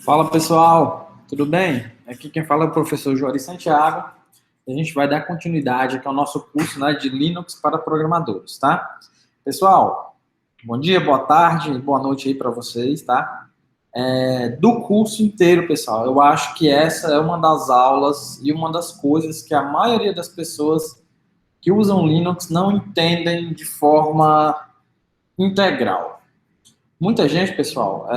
Fala pessoal, tudo bem? Aqui quem fala é o professor Juari Santiago. A gente vai dar continuidade aqui ao nosso curso, né, de Linux para programadores, tá? Pessoal, bom dia, boa tarde, boa noite aí para vocês, tá? Do curso inteiro, pessoal, eu acho que essa é uma das aulas e uma das coisas que a maioria das pessoas que usam Linux não entendem de forma integral. Muita gente, pessoal,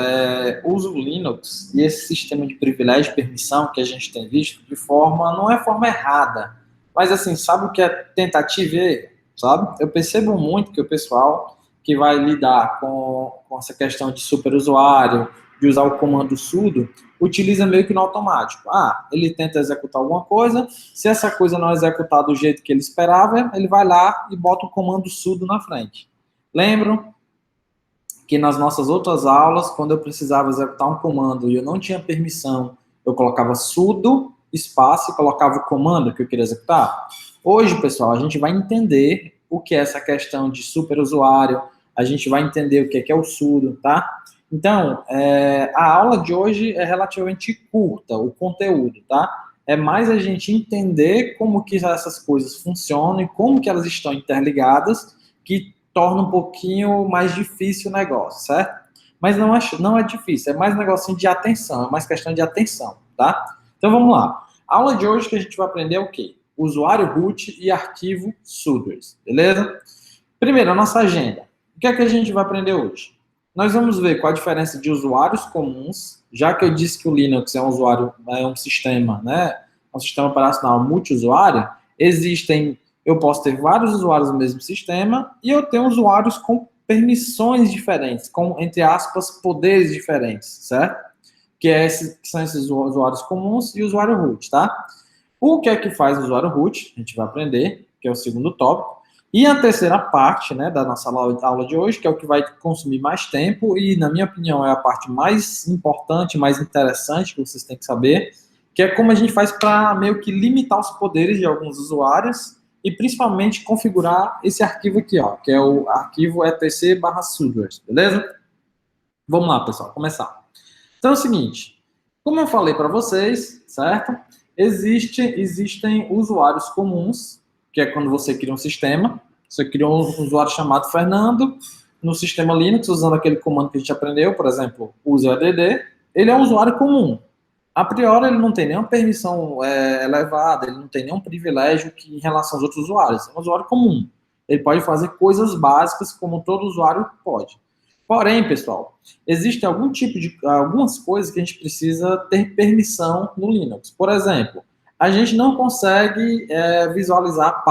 usa o Linux e esse sistema de privilégio e permissão que a gente tem visto de forma, não é forma errada, mas assim, sabe o que é tentativa e erro, sabe? Eu percebo muito que o pessoal que vai lidar com essa questão de superusuário, de usar o comando sudo, utiliza meio que no automático. Ah, ele tenta executar alguma coisa, se essa coisa não executar do jeito que ele esperava, ele vai lá e bota o comando sudo na frente. Lembram que nas nossas outras aulas, quando eu precisava executar um comando e eu não tinha permissão, eu colocava sudo, espaço e colocava o comando que eu queria executar? Hoje, pessoal, a gente vai entender o que é essa questão de superusuário, a gente vai entender o que é o sudo, tá? Então, a aula de hoje é relativamente curta, o conteúdo, tá? É mais a gente entender como que essas coisas funcionam e como que elas estão interligadas, que torna um pouquinho mais difícil o negócio, certo? Mas não é difícil, é mais um negocinho de atenção, é mais questão de atenção, tá? Então vamos lá. A aula de hoje que a gente vai aprender é o quê? Usuário root e arquivo sudoers, beleza? Primeiro, a nossa agenda. O que é que a gente vai aprender hoje? Nós vamos ver qual a diferença de usuários comuns, já que eu disse que o Linux é um usuário, é um sistema, né? Um sistema operacional multiusuário, existem, eu posso ter vários usuários no mesmo sistema e eu tenho usuários com permissões diferentes, com, entre aspas, poderes diferentes, certo? Que são esses usuários comuns e o usuário root, tá? O que é que faz o usuário root? A gente vai aprender, que é o segundo tópico. E a terceira parte, né, da nossa aula de hoje, que é o que vai consumir mais tempo e, na minha opinião, é a parte mais importante, mais interessante que vocês têm que saber, que é como a gente faz para meio que limitar os poderes de alguns usuários e, principalmente, configurar esse arquivo aqui, ó, que é o arquivo etc/sudoers, beleza? Vamos lá, pessoal, começar. Então é o seguinte, como eu falei para vocês, certo? Existem usuários comuns, que é quando você cria um sistema. Você cria um usuário chamado Fernando no sistema Linux, usando aquele comando que a gente aprendeu, por exemplo, useadd. Ele é um usuário comum. A priori, ele não tem nenhuma permissão elevada, ele não tem nenhum privilégio em relação aos outros usuários. É um usuário comum. Ele pode fazer coisas básicas como todo usuário pode. Porém, pessoal, existem algumas coisas que a gente precisa ter permissão no Linux. Por exemplo, a gente não consegue visualizar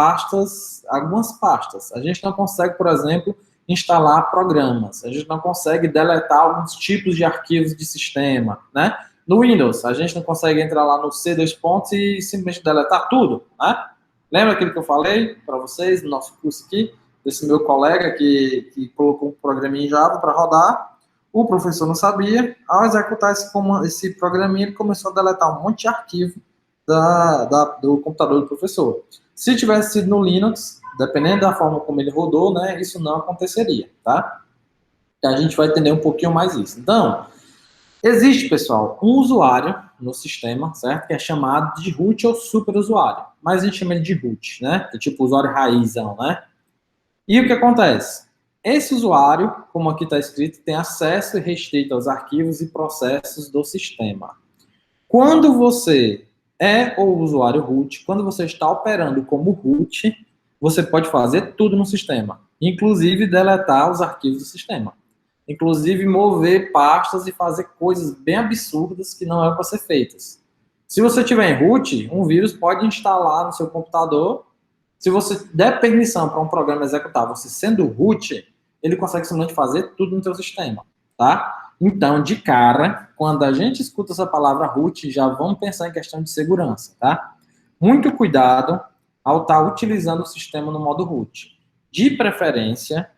algumas pastas. A gente não consegue, por exemplo, instalar programas. A gente não consegue deletar alguns tipos de arquivos de sistema, né? No Windows, a gente não consegue entrar lá no C2 pontos e simplesmente deletar tudo, né? Lembra aquilo que eu falei para vocês no nosso curso aqui? Desse meu colega que colocou um programinha em Java para rodar, o professor não sabia, ao executar esse programinha, ele começou a deletar um monte de arquivo do computador do professor. Se tivesse sido no Linux, dependendo da forma como ele rodou, né, isso não aconteceria, tá? A gente vai entender um pouquinho mais isso. Então, existe, pessoal, um usuário no sistema, certo? Que é chamado de root ou superusuário. Mas a gente chama ele de root, né? Que é tipo usuário raizão, né? E o que acontece? Esse usuário, como aqui está escrito, tem acesso restrito aos arquivos e processos do sistema. Quando você é o usuário root, quando você está operando como root, você pode fazer tudo no sistema, inclusive deletar os arquivos do sistema, inclusive mover pastas e fazer coisas bem absurdas que não eram para ser feitas. Se você tiver em root, um vírus pode instalar no seu computador. Se você der permissão para um programa executar, você sendo root, ele consegue simplesmente fazer tudo no seu sistema, tá? Então, de cara, quando a gente escuta essa palavra root, já vamos pensar em questão de segurança, tá? Muito cuidado ao estar utilizando o sistema no modo root. De preferência,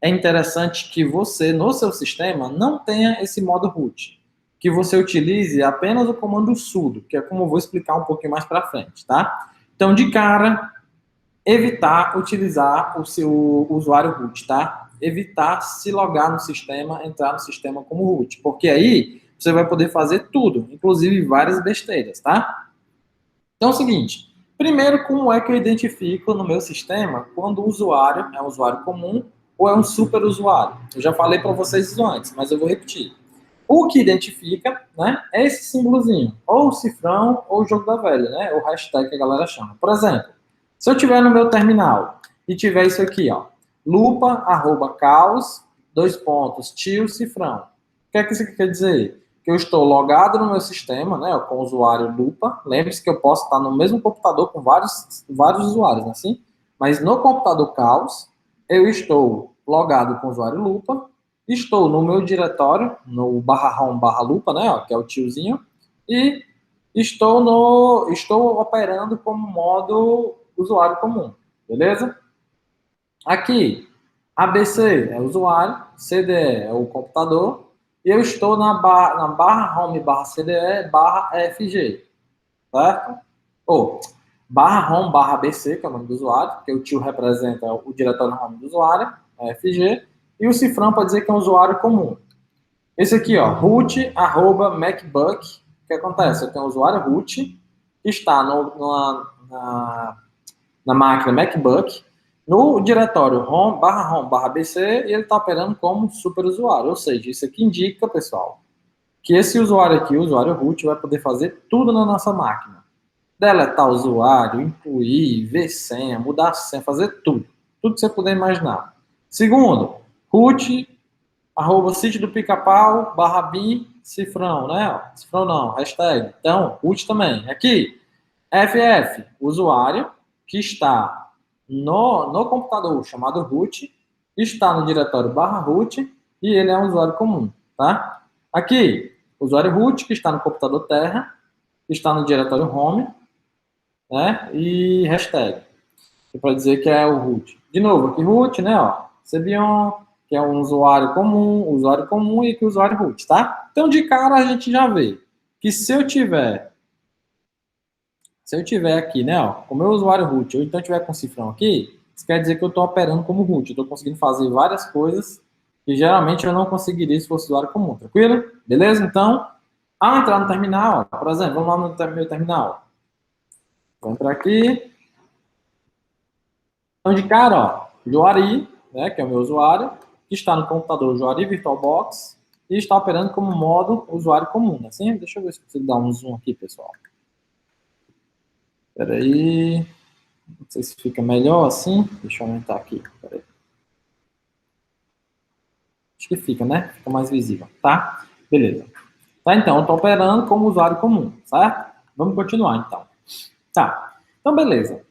é interessante que você, no seu sistema, não tenha esse modo root. Que você utilize apenas o comando sudo, que é como eu vou explicar um pouquinho mais para frente, tá? Então, de cara, evitar utilizar o seu usuário root, tá? Evitar se logar no sistema, entrar no sistema como root, porque aí você vai poder fazer tudo, inclusive várias besteiras, tá? Então é o seguinte, primeiro, como é que eu identifico no meu sistema quando o usuário é um usuário comum ou é um super usuário? Eu já falei para vocês isso antes, mas eu vou repetir. O que identifica, né, é esse símbolozinho, ou o cifrão, ou o jogo da velha, né, o hashtag que a galera chama. Por exemplo, se eu tiver no meu terminal e tiver isso aqui, ó, lupa, arroba, caos, dois pontos, tio, cifrão. O que é que isso aqui quer dizer? Que eu estou logado no meu sistema, né, com o usuário lupa. Lembre-se que eu posso estar no mesmo computador com vários usuários, né, assim? Mas no computador caos, eu estou logado com o usuário lupa, estou no meu diretório, no barra home barra lupa, né, ó, que é o tiozinho, e estou operando como modo usuário comum, beleza? Aqui, ABC é o usuário, CDE é o computador, e eu estou na barra home barra CDE barra FG, certo? Ou barra home barra ABC, que é o nome do usuário, porque o tio representa o diretório home do usuário, FG, e o cifrão para dizer que é um usuário comum. Esse aqui, ó, root, arroba, macbook, o que acontece? Eu tenho um usuário root, que está na máquina MacBook, no diretório home barra BC, e ele está operando como superusuário. Ou seja, isso aqui indica, pessoal, que esse usuário aqui, o usuário root, vai poder fazer tudo na nossa máquina. Deletar o usuário, incluir, ver senha, mudar a senha, fazer tudo. Tudo que você puder imaginar. Segundo, root, arroba sítio do pica-pau, barra bin, cifrão, né? Cifrão não, hashtag. Então, root também. Aqui, FF, usuário que está no computador chamado root, está no diretório barra root e ele é um usuário comum, tá? Aqui, usuário root que está no computador terra, está no diretório home, né? E hashtag, para dizer que é o root. De novo, aqui root, né? Ó, Cebion, que é um usuário comum e que o usuário root, tá? Então, de cara, a gente já vê que se eu tiver aqui, né, ó, com o meu usuário root, ou então tiver com cifrão aqui, isso quer dizer que eu estou operando como root. Eu estou conseguindo fazer várias coisas que geralmente eu não conseguiria se fosse usuário comum, tranquilo? Beleza? Então, ao entrar no terminal, ó, por exemplo, vamos lá no meu terminal. Vou entrar aqui. Então, de cara, ó, Juari, né, que é o meu usuário, que está no computador Juari VirtualBox e está operando como modo usuário comum, né? Assim, deixa eu ver se eu consigo dar um zoom aqui, pessoal. Espera aí. Não sei se fica melhor assim. Deixa eu aumentar aqui. Peraí. Acho que fica, né? Fica mais visível, tá? Beleza. Tá, então, eu estou operando como usuário comum, certo? Vamos continuar, então. Tá. Então, beleza.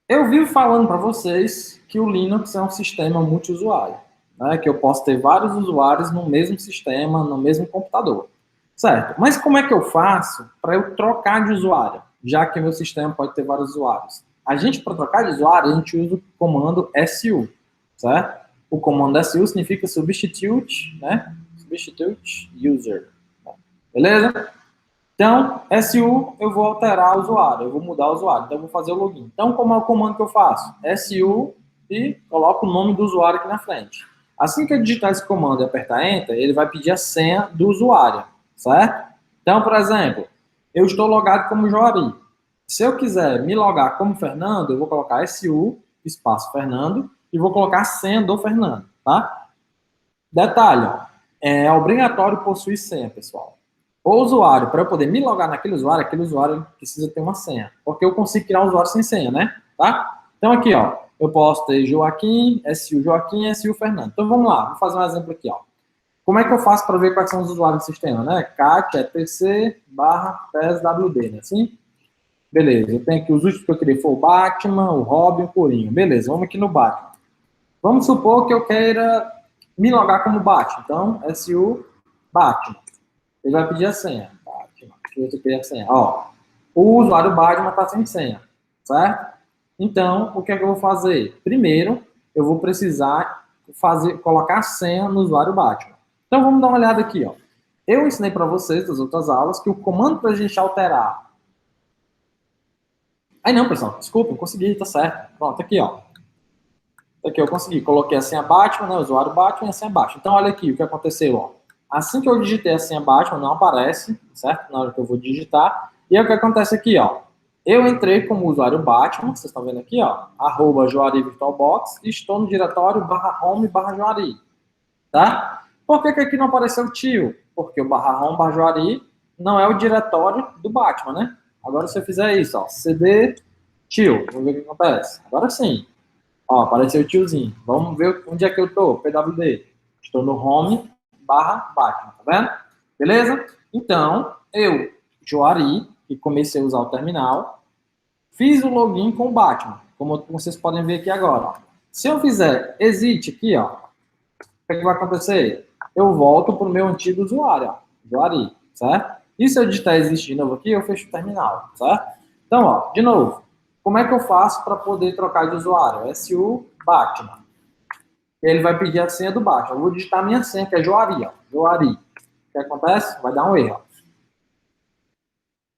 Eu vivo falando para vocês que o Linux é um sistema multiusuário, né? Que eu posso ter vários usuários no mesmo sistema, no mesmo computador. Certo. Mas como é que eu faço para eu trocar de usuário, já que meu sistema pode ter vários usuários? A gente, para trocar de usuário, a gente usa o comando SU, certo? O comando SU significa substitute, né? Substitute user. Beleza? Então, SU, eu vou alterar o usuário, eu vou mudar o usuário, então eu vou fazer o login. Então, como é o comando que eu faço? SU e coloco o nome do usuário aqui na frente. Assim que eu digitar esse comando e apertar Enter, ele vai pedir a senha do usuário, certo? Então, por exemplo, eu estou logado como Joari. Se eu quiser me logar como Fernando, eu vou colocar SU, espaço Fernando, e vou colocar a senha do Fernando, tá? Detalhe, ó, é obrigatório possuir senha, pessoal. O usuário, para eu poder me logar naquele usuário precisa ter uma senha. Porque eu consigo criar um usuário sem senha, né? Tá? Então aqui, ó, eu posso ter Joaquim, SU Fernando. Então vamos lá, vou fazer um exemplo aqui, ó. Como é que eu faço para ver quais são os usuários do sistema, né? cat é pc barra pswd, né? Assim? Beleza, eu tenho aqui os últimos que eu queria, foi o Batman, o Robin, o Corinho. Beleza, vamos aqui no Batman. Vamos supor que eu queira me logar como Batman. Então, SU Batman. Ele vai pedir a senha. Batman. Deixa eu pedir a senha. Ó, o usuário Batman está sem senha, certo? Então, o que é que eu vou fazer? Primeiro, eu vou precisar colocar a senha no usuário Batman. Então, vamos dar uma olhada aqui, ó. Eu ensinei para vocês, das outras aulas, que o comando para a gente alterar... Aí não, pessoal, desculpa, eu consegui, tá certo. Pronto, aqui, ó. Aqui eu consegui, coloquei a senha Batman, né, o usuário Batman e a senha Batman. Então, olha aqui o que aconteceu, ó. Assim que eu digitei a senha Batman, não aparece, certo? Na hora que eu vou digitar. E aí o que acontece aqui, ó. Eu entrei como usuário Batman, vocês estão vendo aqui, ó, @joari_virtualbox, e estou no diretório /home/joari, tá? Por que que aqui não apareceu o tio? Porque o /home/joari não é o diretório do Batman, né? Agora se eu fizer isso, ó, cd tio, vamos ver o que acontece. Agora sim, ó, apareceu o tiozinho. Vamos ver onde é que eu tô, pwd. Estou no home/Batman, tá vendo? Beleza? Então, eu, Joari, que comecei a usar o terminal, fiz o login com o Batman, como vocês podem ver aqui agora. Ó. Se eu fizer exit aqui, ó, o que, é que vai acontecer? Eu volto para o meu antigo usuário, ó, Joari, certo? E se eu digitar exit de novo aqui, eu fecho o terminal, certo? Então, ó, de novo, como é que eu faço para poder trocar de usuário? SU Batman. Ele vai pedir a senha do Batman. Eu vou digitar a minha senha, que é Joari, ó, Joari. O que acontece? Vai dar um erro, ó.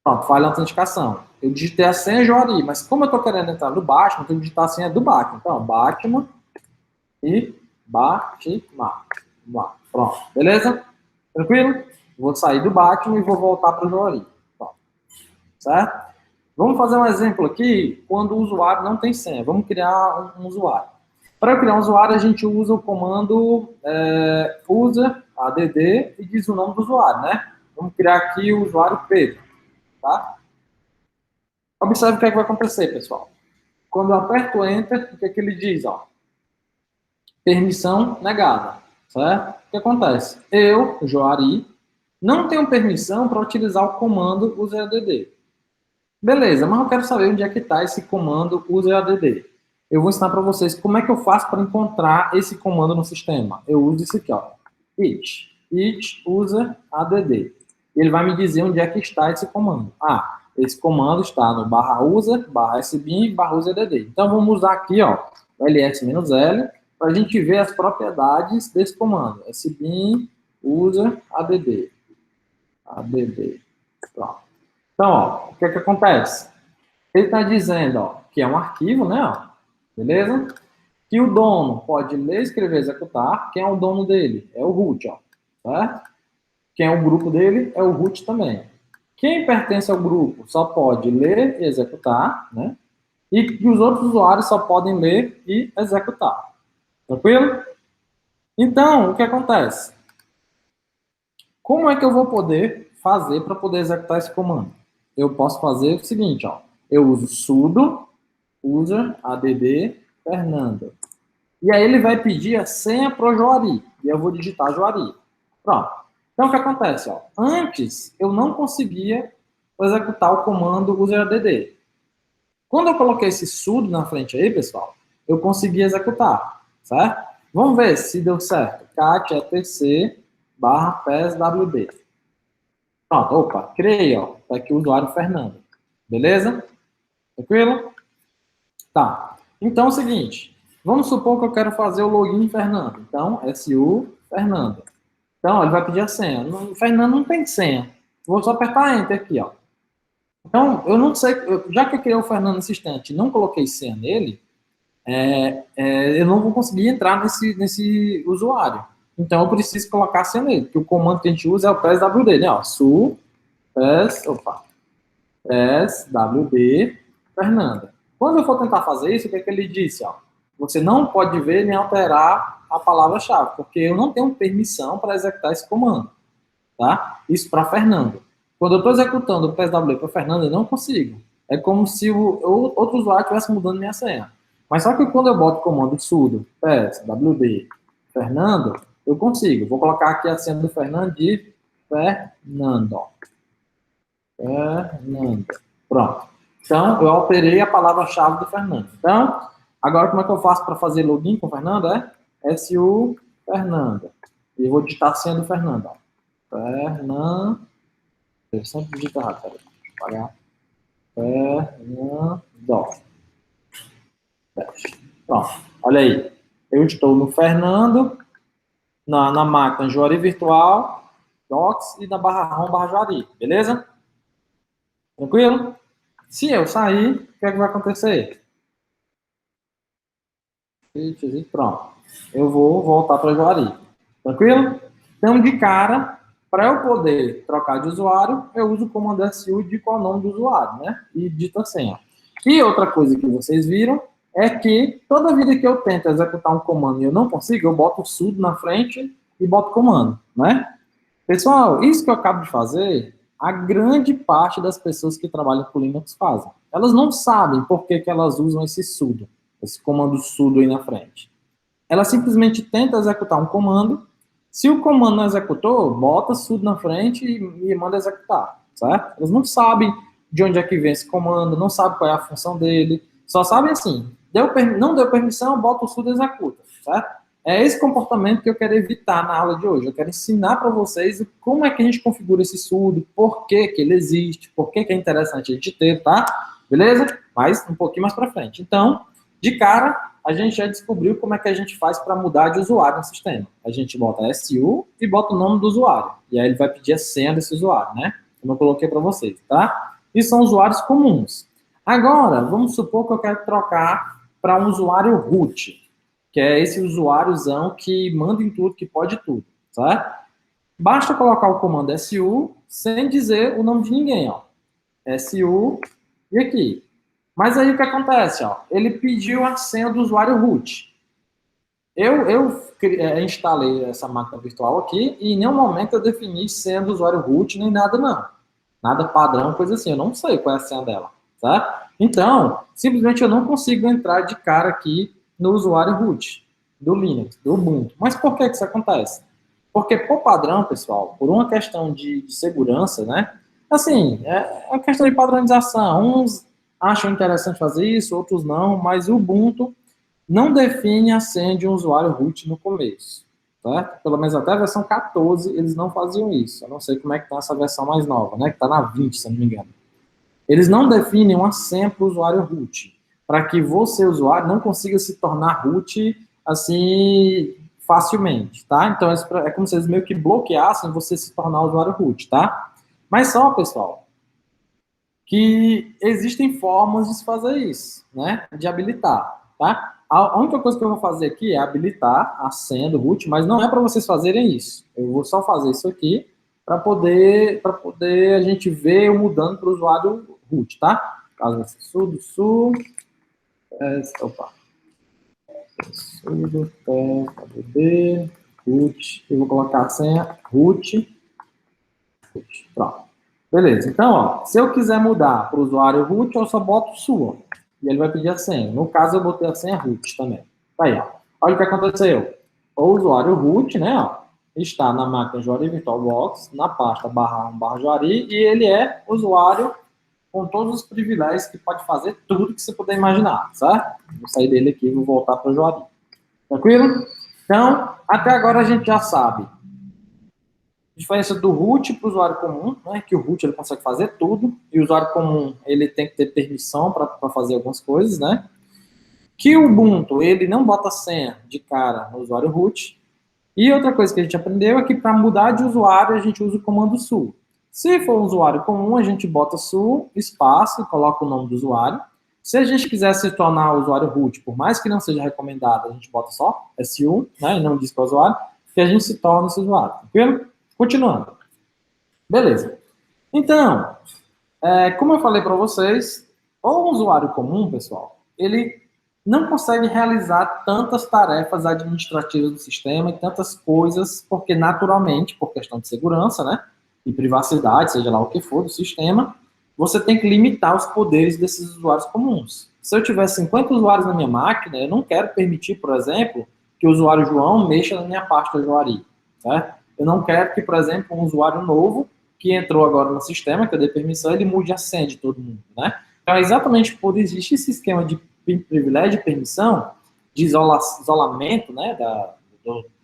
Pronto, falha a autenticação. Eu digitei a senha Joari, mas como eu estou querendo entrar no Batman, eu tenho que digitar a senha do Batman. Então, Batman e Batman. Pronto, beleza? Tranquilo? Vou sair do Batman e vou voltar para o Joari. Pronto. Certo? Vamos fazer um exemplo aqui, quando o usuário não tem senha. Vamos criar um usuário. Para criar um usuário, a gente usa o comando user add e diz o nome do usuário, né? Vamos criar aqui o usuário Pedro, tá? Observe o que, é que vai acontecer, pessoal. Quando eu aperto Enter, o que, é que ele diz? Ó? Permissão negada, certo? O que acontece? Eu, Joari, não tenho permissão para utilizar o comando useadd. Beleza, mas eu quero saber onde é que está esse comando useadd. Eu vou ensinar para vocês como é que eu faço para encontrar esse comando no sistema. Eu uso isso aqui, ó. It useadd. Ele vai me dizer onde é que está esse comando. Ah, esse comando está no /user, /sbin, /useadd. Então, vamos usar aqui, ó, ls-l, para a gente ver as propriedades desse comando. Sbin, user, add. Pronto. Então, ó, o que é que acontece? Ele está dizendo, ó, que é um arquivo, né, ó, beleza? Que o dono pode ler, escrever, executar. Quem é o dono dele? É o root, ó, certo? Quem é o grupo dele? É o root também. Quem pertence ao grupo só pode ler e executar, né? E que os outros usuários só podem ler e executar. Tranquilo? Então, o que acontece? Como é que eu vou poder fazer para poder executar esse comando? Eu posso fazer o seguinte, ó. Eu uso sudo user add Fernando. E aí ele vai pedir a senha para o Joari. E eu vou digitar Joari. Pronto. Então o que acontece? Ó? Antes eu não conseguia executar o comando user_add. Quando eu coloquei esse sudo na frente aí, pessoal, eu consegui executar, certo? Vamos ver se deu certo. cat etc /pswd. Pronto, opa, criei, ó. Tá aqui o usuário Fernando. Beleza? Tranquilo? Tá. Então é o seguinte. Vamos supor que eu quero fazer o login Fernando. Então, SU Fernando. Então, ele vai pedir a senha. Fernando não tem senha. Vou só apertar Enter aqui, ó. Então, eu não sei, já que eu criei o Fernando nesse instante e não coloquei senha nele, eu não vou conseguir entrar nesse usuário. Então, eu preciso colocar a senha nele, porque o comando que a gente usa é o PSWD, né? Ó, PSWD Fernanda. Quando eu for tentar fazer isso, o que é que ele disse? Ó? Você não pode ver nem alterar a palavra-chave, porque eu não tenho permissão para executar esse comando. Tá? Isso para Fernando. Quando eu estou executando o PSW para Fernando, eu não consigo. É como se o outro usuário estivesse mudando minha senha. Mas só que quando eu boto o comando sudo pswd Fernando, eu consigo. Vou colocar aqui a senha do Fernando de Fernando. Fernando. Pronto. Então, eu alterei a palavra-chave do Fernando. Então, agora como é que eu faço para fazer login com o Fernando? SU Fernando. E eu vou digitar a senha do Fernando. Ó. Fernando. Eu sempre digito errado, peraí. Deixa eu pagar. Fernando. Pronto. Olha aí. Eu estou no Fernando, na máquina Juari Virtual, Docs e na /home/Juari. Beleza? Tranquilo? Se eu sair, o que é que vai acontecer? Pronto. Eu vou voltar para Juari. Tranquilo? Então, de cara, para eu poder trocar de usuário, eu uso o comando SU de qual é o nome do usuário, né? E dito a senha. E outra coisa que vocês viram é que toda vida que eu tento executar um comando e eu não consigo, eu boto o sudo na frente e boto comando, né? Pessoal, isso que eu acabo de fazer, a grande parte das pessoas que trabalham com Linux fazem. Elas não sabem por que elas usam esse sudo, esse comando sudo aí na frente. Ela simplesmente tenta executar um comando. Se o comando não executou, bota sudo na frente e manda executar, certo? Eles não sabem de onde é que vem esse comando, não sabem qual é a função dele, só sabem assim, não deu permissão, bota o sudo e executa, certo? É esse comportamento que eu quero evitar na aula de hoje. Eu quero ensinar para vocês como é que a gente configura esse sudo, por que que ele existe, por que que é interessante a gente ter, tá? Beleza? Mas um pouquinho mais para frente. Então, de cara, a gente já descobriu como é que a gente faz para mudar de usuário no sistema. A gente bota SU e bota o nome do usuário. E aí ele vai pedir a senha desse usuário, né? Como eu coloquei para vocês, tá? E são usuários comuns. Agora, vamos supor que eu quero trocar para um usuário root, que é esse usuáriozão que manda em tudo, que pode tudo, certo? Basta colocar o comando SU sem dizer o nome de ninguém, ó. SU e aqui. Mas aí o que acontece, ó? Ele pediu a senha do usuário root. Eu instalei essa máquina virtual aqui e em nenhum momento eu defini senha do usuário root nem nada, não. Nada padrão, coisa assim. Eu não sei qual é a senha dela, tá? Então, simplesmente eu não consigo entrar de cara aqui no usuário root do Linux, do Ubuntu. Mas por que isso acontece? Porque, por padrão, pessoal, por uma questão de segurança, né? Assim, é uma questão de padronização. Uns acham interessante fazer isso, outros não, mas o Ubuntu não define a senha de um usuário root no começo, certo? Pelo menos até a versão 14 eles não faziam isso. Eu não sei como é que tá essa versão mais nova, né? Que tá na 20, se eu não me engano. Eles não definem uma senha para o usuário root, para que você, usuário, não consiga se tornar root assim facilmente, tá? Então é como se eles meio que bloqueassem você se tornar usuário root, tá? Mas só, pessoal, que existem formas de se fazer isso, né? De habilitar, tá? A única coisa que eu vou fazer aqui é habilitar a senha do root, mas não é para vocês fazerem isso. Eu vou só fazer isso aqui para poder a gente ver eu mudando para o usuário root, tá? Caso você sudo opa. Sudo pd root. Eu vou colocar a senha root. Pronto. Beleza, então, ó, se eu quiser mudar para o usuário root, eu só boto sua. E ele vai pedir a senha. No caso, eu botei a senha root também. Tá aí, ó. Olha o que aconteceu. O usuário root, né, ó, está na máquina Juari VirtualBox, na pasta /1/Juari, e ele é usuário com todos os privilégios que pode fazer tudo que você puder imaginar, certo? Vou sair dele aqui e vou voltar para o Juari. Tranquilo? Então, até agora a gente já sabe a diferença do root para o usuário comum, né, que o root ele consegue fazer tudo, e o usuário comum ele tem que ter permissão para fazer algumas coisas, né? Que o Ubuntu ele não bota senha de cara no usuário root. E outra coisa que a gente aprendeu é que para mudar de usuário a gente usa o comando su. Se for um usuário comum, a gente bota su, espaço, e coloca o nome do usuário. Se a gente quiser se tornar usuário root, por mais que não seja recomendado, a gente bota só su, né, e não diz para o usuário, que a gente se torna esse usuário, tranquilo? Continuando. Beleza. Então, como eu falei para vocês, o usuário comum, pessoal, ele não consegue realizar tantas tarefas administrativas do sistema e tantas coisas, porque naturalmente, por questão de segurança, né, e privacidade, seja lá o que for do sistema, você tem que limitar os poderes desses usuários comuns. Se eu tiver 50 usuários na minha máquina, eu não quero permitir, por exemplo, que o usuário João mexa na minha pasta Juari, certo? Eu não quero que, por exemplo, um usuário novo que entrou agora no sistema, que eu dei permissão, ele mude a senha de todo mundo, né? Então, é exatamente por existir esse esquema de privilégio de permissão, de isolamento, né,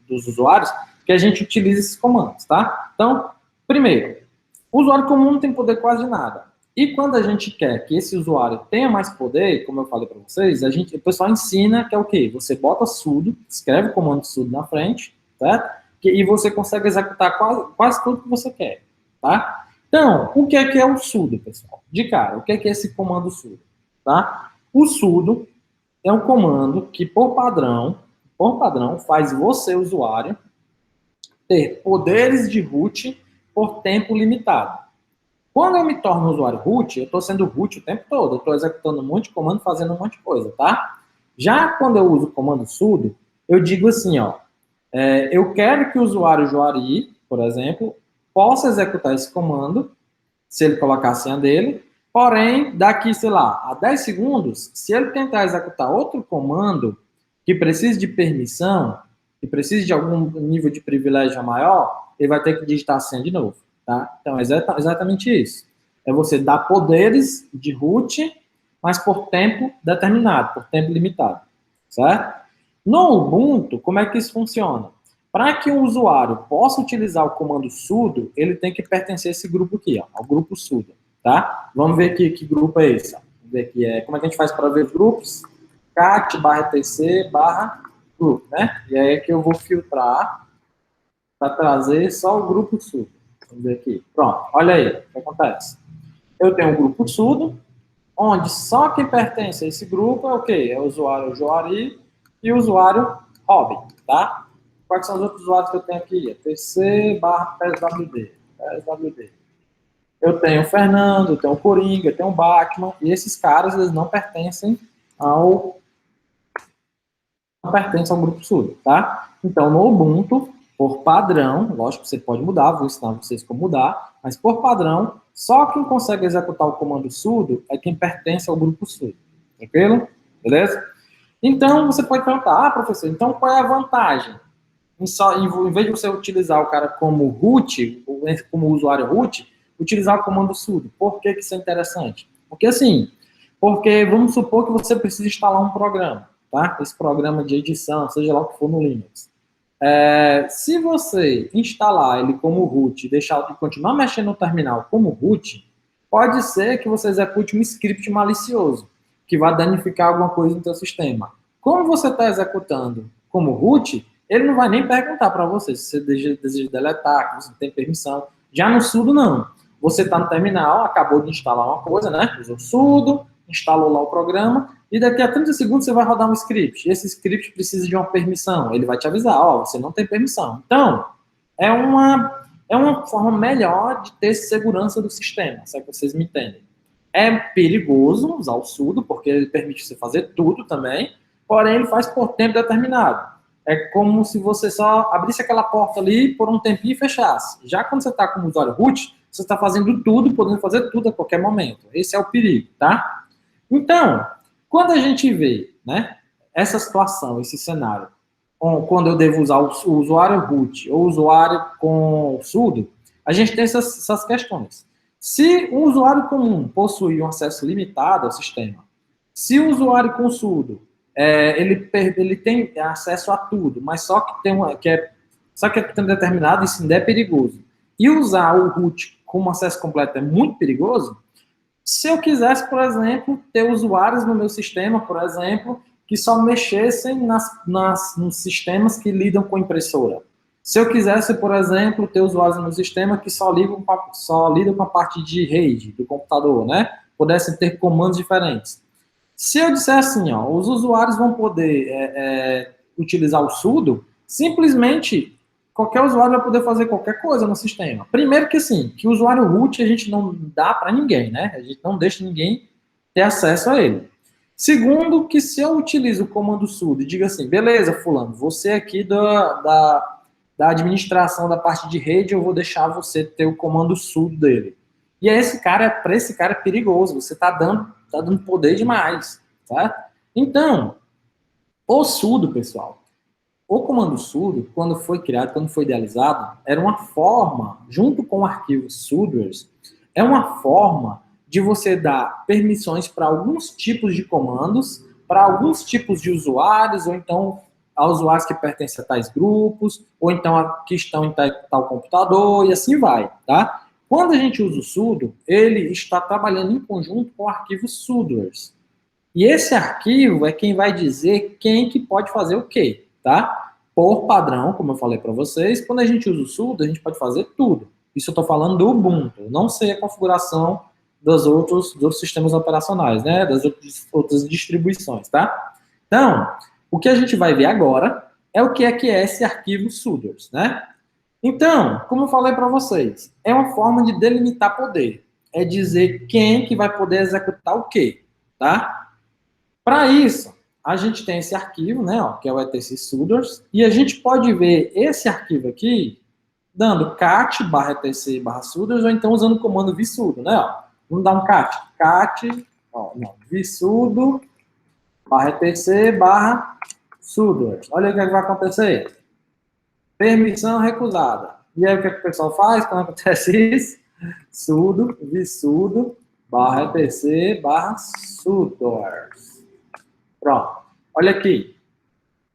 dos usuários, que a gente utiliza esses comandos, tá? Então, primeiro, o usuário comum não tem poder quase nada. E quando a gente quer que esse usuário tenha mais poder, como eu falei para vocês, o pessoal ensina que é o quê? Você bota sudo, escreve o comando sudo na frente, certo? E você consegue executar quase tudo que você quer, tá? Então, o que é o sudo, pessoal? De cara, o que é esse comando sudo, tá? O sudo é um comando que, por padrão, faz você, usuário, ter poderes de root por tempo limitado. Quando eu me torno usuário root, eu estou sendo root o tempo todo, eu estou executando um monte de comando, fazendo um monte de coisa, tá? Já quando eu uso o comando sudo, eu digo assim, ó, eu quero que o usuário Juari, por exemplo, possa executar esse comando, se ele colocar a senha dele, porém, daqui, sei lá, a 10 segundos, se ele tentar executar outro comando que precise de permissão, que precise de algum nível de privilégio maior, ele vai ter que digitar a senha de novo, tá? Então, é exatamente isso. É você dar poderes de root, mas por tempo determinado, por tempo limitado, certo? No Ubuntu, como é que isso funciona? Para que o usuário possa utilizar o comando sudo, ele tem que pertencer a esse grupo aqui, ó, ao grupo sudo, tá? Vamos ver aqui que grupo é esse. Ó. Vamos ver aqui, como é que a gente faz para ver os grupos? cat/tc/grupo, né? E aí é que eu vou filtrar para trazer só o grupo sudo. Vamos ver aqui. Pronto, olha aí o que acontece. Eu tenho um grupo sudo, onde só quem pertence a esse grupo é o quê? É o usuário Joari e o usuário Robin, tá? Quais são os outros usuários que eu tenho aqui? tc/pswd. Eu tenho o Fernando, eu tenho o Coringa, eu tenho o Batman, e esses caras, eles não pertencem ao grupo sudo, tá? Então, no Ubuntu, por padrão, lógico que você pode mudar, vou ensinar vocês como mudar, mas por padrão, só quem consegue executar o comando sudo é quem pertence ao grupo sudo, tranquilo? Beleza? Então, você pode perguntar, professor, então qual é a vantagem? Em vez de você utilizar o cara como root, como usuário root, utilizar o comando sudo. Por que isso é interessante? Porque vamos supor que você precisa instalar um programa, tá? Esse programa de edição, seja lá o que for no Linux. Se você instalar ele como root e continuar mexendo no terminal como root, pode ser que você execute um script malicioso, que vai danificar alguma coisa no seu sistema. Como você está executando como root, ele não vai nem perguntar para você se você deseja deletar, se você tem permissão. Já no sudo, não. Você está no terminal, acabou de instalar uma coisa, né? Usou sudo, instalou lá o programa, e daqui a 30 segundos você vai rodar um script. E esse script precisa de uma permissão. Ele vai te avisar, você não tem permissão. Então, é uma forma melhor de ter segurança do sistema, se é que vocês me entendem. É perigoso usar o sudo, porque ele permite você fazer tudo também, porém ele faz por tempo determinado. É como se você só abrisse aquela porta ali por um tempinho e fechasse. Já quando você está como usuário root, você está fazendo tudo, podendo fazer tudo a qualquer momento. Esse é o perigo, tá? Então, quando a gente vê, né, essa situação, esse cenário, quando eu devo usar o usuário root ou o usuário com sudo, a gente tem essas questões. Se um usuário comum possui um acesso limitado ao sistema, se o usuário com sudo ele tem acesso a tudo, mas só que tem determinado, isso ainda é perigoso. E usar o root com acesso completo é muito perigoso. Se eu quisesse, por exemplo, ter usuários no meu sistema, por exemplo, que só mexessem nos sistemas que lidam com impressora. Se eu quisesse, por exemplo, ter usuários no meu sistema que só lidam com a parte de rede do computador, né? Pudessem ter comandos diferentes. Se eu disser assim, os usuários vão poder utilizar o sudo, simplesmente qualquer usuário vai poder fazer qualquer coisa no sistema. Primeiro que que o usuário root a gente não dá para ninguém, né? A gente não deixa ninguém ter acesso a ele. Segundo, que se eu utilizo o comando sudo e digo assim, beleza, fulano, você aqui da administração da parte de rede, eu vou deixar você ter o comando sudo dele. E para esse cara é perigoso, você está dando poder demais, certo? Então, o sudo, pessoal, o comando sudo, quando foi criado, quando foi idealizado, era uma forma, junto com o arquivo sudoers, é uma forma de você dar permissões para alguns tipos de comandos, para alguns tipos de usuários, ou então a usuários que pertencem a tais grupos, ou então que estão em tal computador, e assim vai, tá? Quando a gente usa o sudo, ele está trabalhando em conjunto com o arquivo sudoers. E esse arquivo é quem vai dizer quem que pode fazer o quê, tá? Por padrão, como eu falei para vocês, quando a gente usa o sudo, a gente pode fazer tudo. Isso eu estou falando do Ubuntu, não sei a configuração dos outros sistemas operacionais, né? Das outras distribuições, tá? Então, o que a gente vai ver agora é o que é esse arquivo sudoers, né? Então, como eu falei para vocês, é uma forma de delimitar poder. É dizer quem que vai poder executar o quê, tá? Para isso, a gente tem esse arquivo, né, ó, que é o etc sudoers, e a gente pode ver esse arquivo aqui dando cat barra etc barra sudoers, ou então usando o comando vsudo, né, ó. Vamos dar um cat, ó, não, vsudo barra etc barra sudoers. Olha o que vai acontecer. Permissão recusada. E aí o que o pessoal faz quando acontece isso? Sudo, vsudo, barra etc, barra sudoers. Pronto. Olha aqui.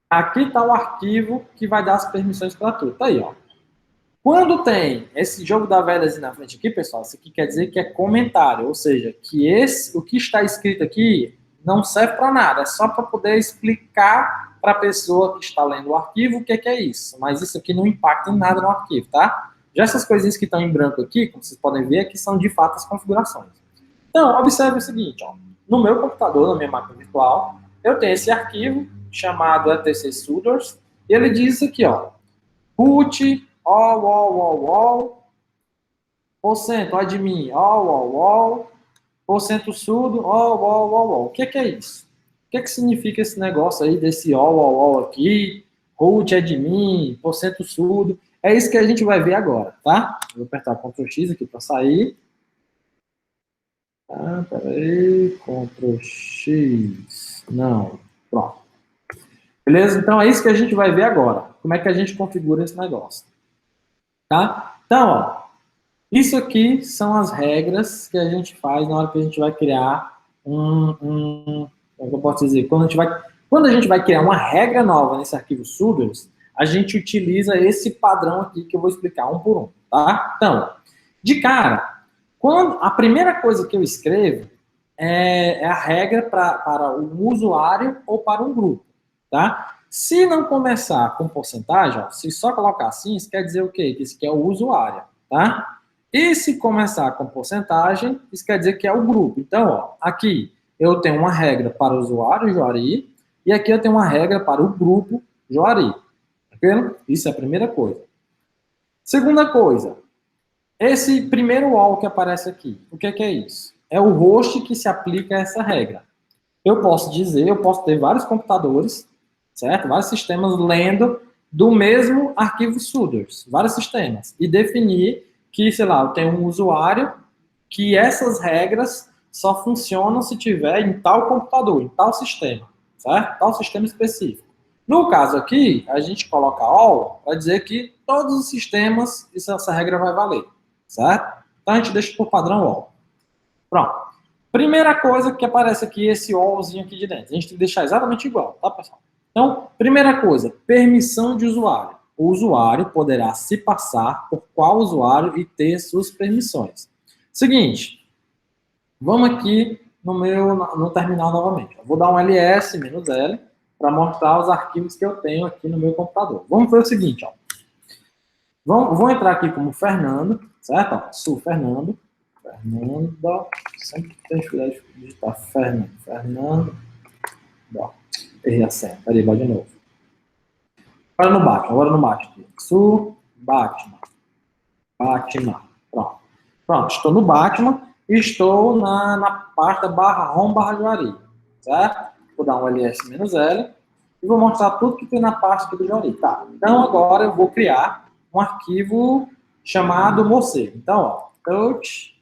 Aqui está o arquivo que vai dar as permissões para tudo. Tá aí, ó. Quando tem esse jogo da velhazinha na frente aqui, pessoal, isso aqui quer dizer que é comentário, ou seja, que o que está escrito aqui não serve para nada, é só para poder explicar para a pessoa que está lendo o arquivo o que é isso. Mas isso aqui não impacta em nada no arquivo, tá? Já essas coisinhas que estão em branco aqui, como vocês podem ver, aqui são de fato as configurações. Então, observe o seguinte, ó. No meu computador, na minha máquina virtual, eu tenho esse arquivo chamado etc sudoers, e ele diz aqui, ó, root all, porcento admin, porcento sudo, all. O que é isso? O que significa esse negócio aí desse all aqui, root admin, porcento sudo? É isso que a gente vai ver agora, tá? Vou apertar Ctrl X aqui para sair. Ah, peraí, Ctrl X, não, pronto. Beleza? Então é isso que a gente vai ver agora. Como é que a gente configura esse negócio. Tá? Então, ó, isso aqui são as regras que a gente faz na hora que a gente vai criar como é que eu posso dizer? Quando a gente vai criar uma regra nova nesse arquivo sudoers, a gente utiliza esse padrão aqui que eu vou explicar um por um, tá? Então, de cara, a primeira coisa que eu escrevo é a regra para um usuário ou para um grupo, tá? Se não começar com porcentagem, ó, se só colocar assim, isso quer dizer o quê? Que isso aqui é o usuário, tá? E se começar com porcentagem, isso quer dizer que é o grupo. Então, ó, aqui eu tenho uma regra para o usuário, Juari, e aqui eu tenho uma regra para o grupo, Juari. Tá vendo? Isso é a primeira coisa. Segunda coisa, esse primeiro all que aparece aqui, o que é isso? É o host que se aplica a essa regra. Eu posso ter vários computadores, certo? Vários sistemas lendo do mesmo arquivo sudoers, vários sistemas, e definir que, sei lá, eu tenho um usuário que essas regras só funcionam se tiver em tal computador, em tal sistema, certo? Tal sistema específico. No caso aqui, a gente coloca all para dizer que todos os sistemas essa regra vai valer, certo? Então a gente deixa por padrão all. Pronto. Primeira coisa que aparece aqui, esse allzinho aqui de dentro. A gente tem que deixar exatamente igual, tá, pessoal? Então, primeira coisa, permissão de usuário. O usuário poderá se passar por qual usuário e ter suas permissões. Seguinte, vamos aqui no terminal novamente. Eu vou dar um ls-l para mostrar os arquivos que eu tenho aqui no meu computador. Vamos ver o seguinte, ó. Vou entrar aqui como Fernando, certo? Ó, sou Fernando, sempre tem que digitar Fernando, errei a senha, peraí, vai de novo. Agora no Batman. Pronto, estou no Batman e estou na parte barra home barra Juari, certo? Vou dar um ls-l e vou mostrar tudo que tem na parte aqui do Juari. Tá, então agora eu vou criar um arquivo chamado morcego. Então, ó, touch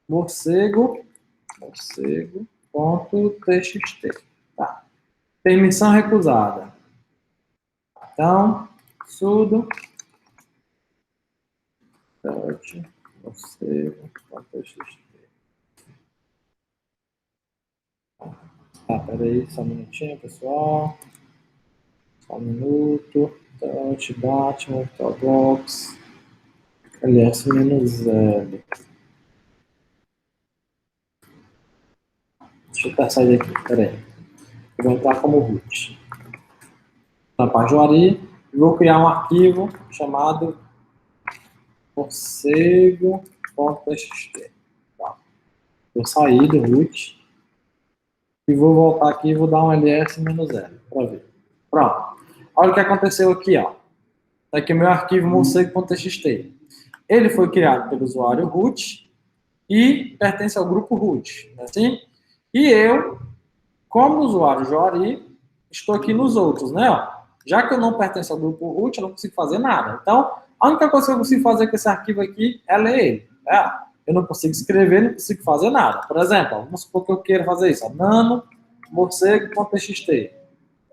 morcego.txt. Tá. Permissão recusada. Então, sudo touch morcego.txt. Tá, peraí, só um minutinho, pessoal. Só um minuto. Touch, Batman, Toolbox, ls-l. Deixa eu sair daqui, peraí. Eu vou entrar como root. Na parte Juari, e vou criar um arquivo chamado morcego.txt. Tá. Vou sair do root e vou voltar aqui e vou dar um ls-l para ver. Pronto. Olha o que aconteceu aqui, ó. Tá aqui o meu arquivo morcego.txt. Ele foi criado pelo usuário root e pertence ao grupo root, não é assim? E eu, como usuário Juari, estou aqui nos outros, né? Ó, já que eu não pertenço ao grupo root, eu não consigo fazer nada. Então, a única coisa que eu consigo fazer com esse arquivo aqui é ler ele. Eu não consigo escrever, não consigo fazer nada. Por exemplo, vamos supor que eu queira fazer isso. Ó, nano morcego.txt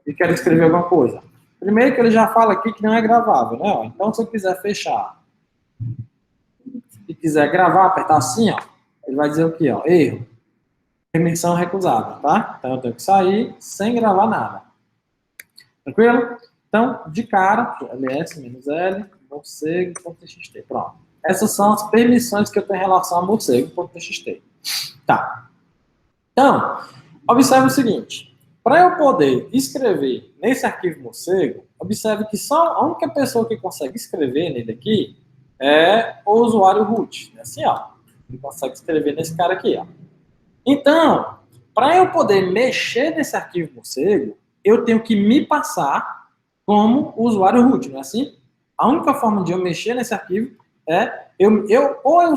e quero escrever alguma coisa. Primeiro que ele já fala aqui que não é gravável, né? Ó, então, se eu quiser fechar e quiser gravar, apertar assim, ó, ele vai dizer o quê? Ó, erro. Permissão recusada, tá? Então, eu tenho que sair sem gravar nada. Tranquilo? Então, de cara, ls-l, morcego.txt. Pronto. Essas são as permissões que eu tenho em relação a morcego.txt. Tá. Então, observe o seguinte. Para eu poder escrever nesse arquivo morcego, observe que só a única pessoa que consegue escrever nele aqui é o usuário root. Assim, ó. Ele consegue escrever nesse cara aqui, ó. Então, para eu poder mexer nesse arquivo morcego, eu tenho que me passar como usuário root, não é assim? A única forma de eu mexer nesse arquivo é ou eu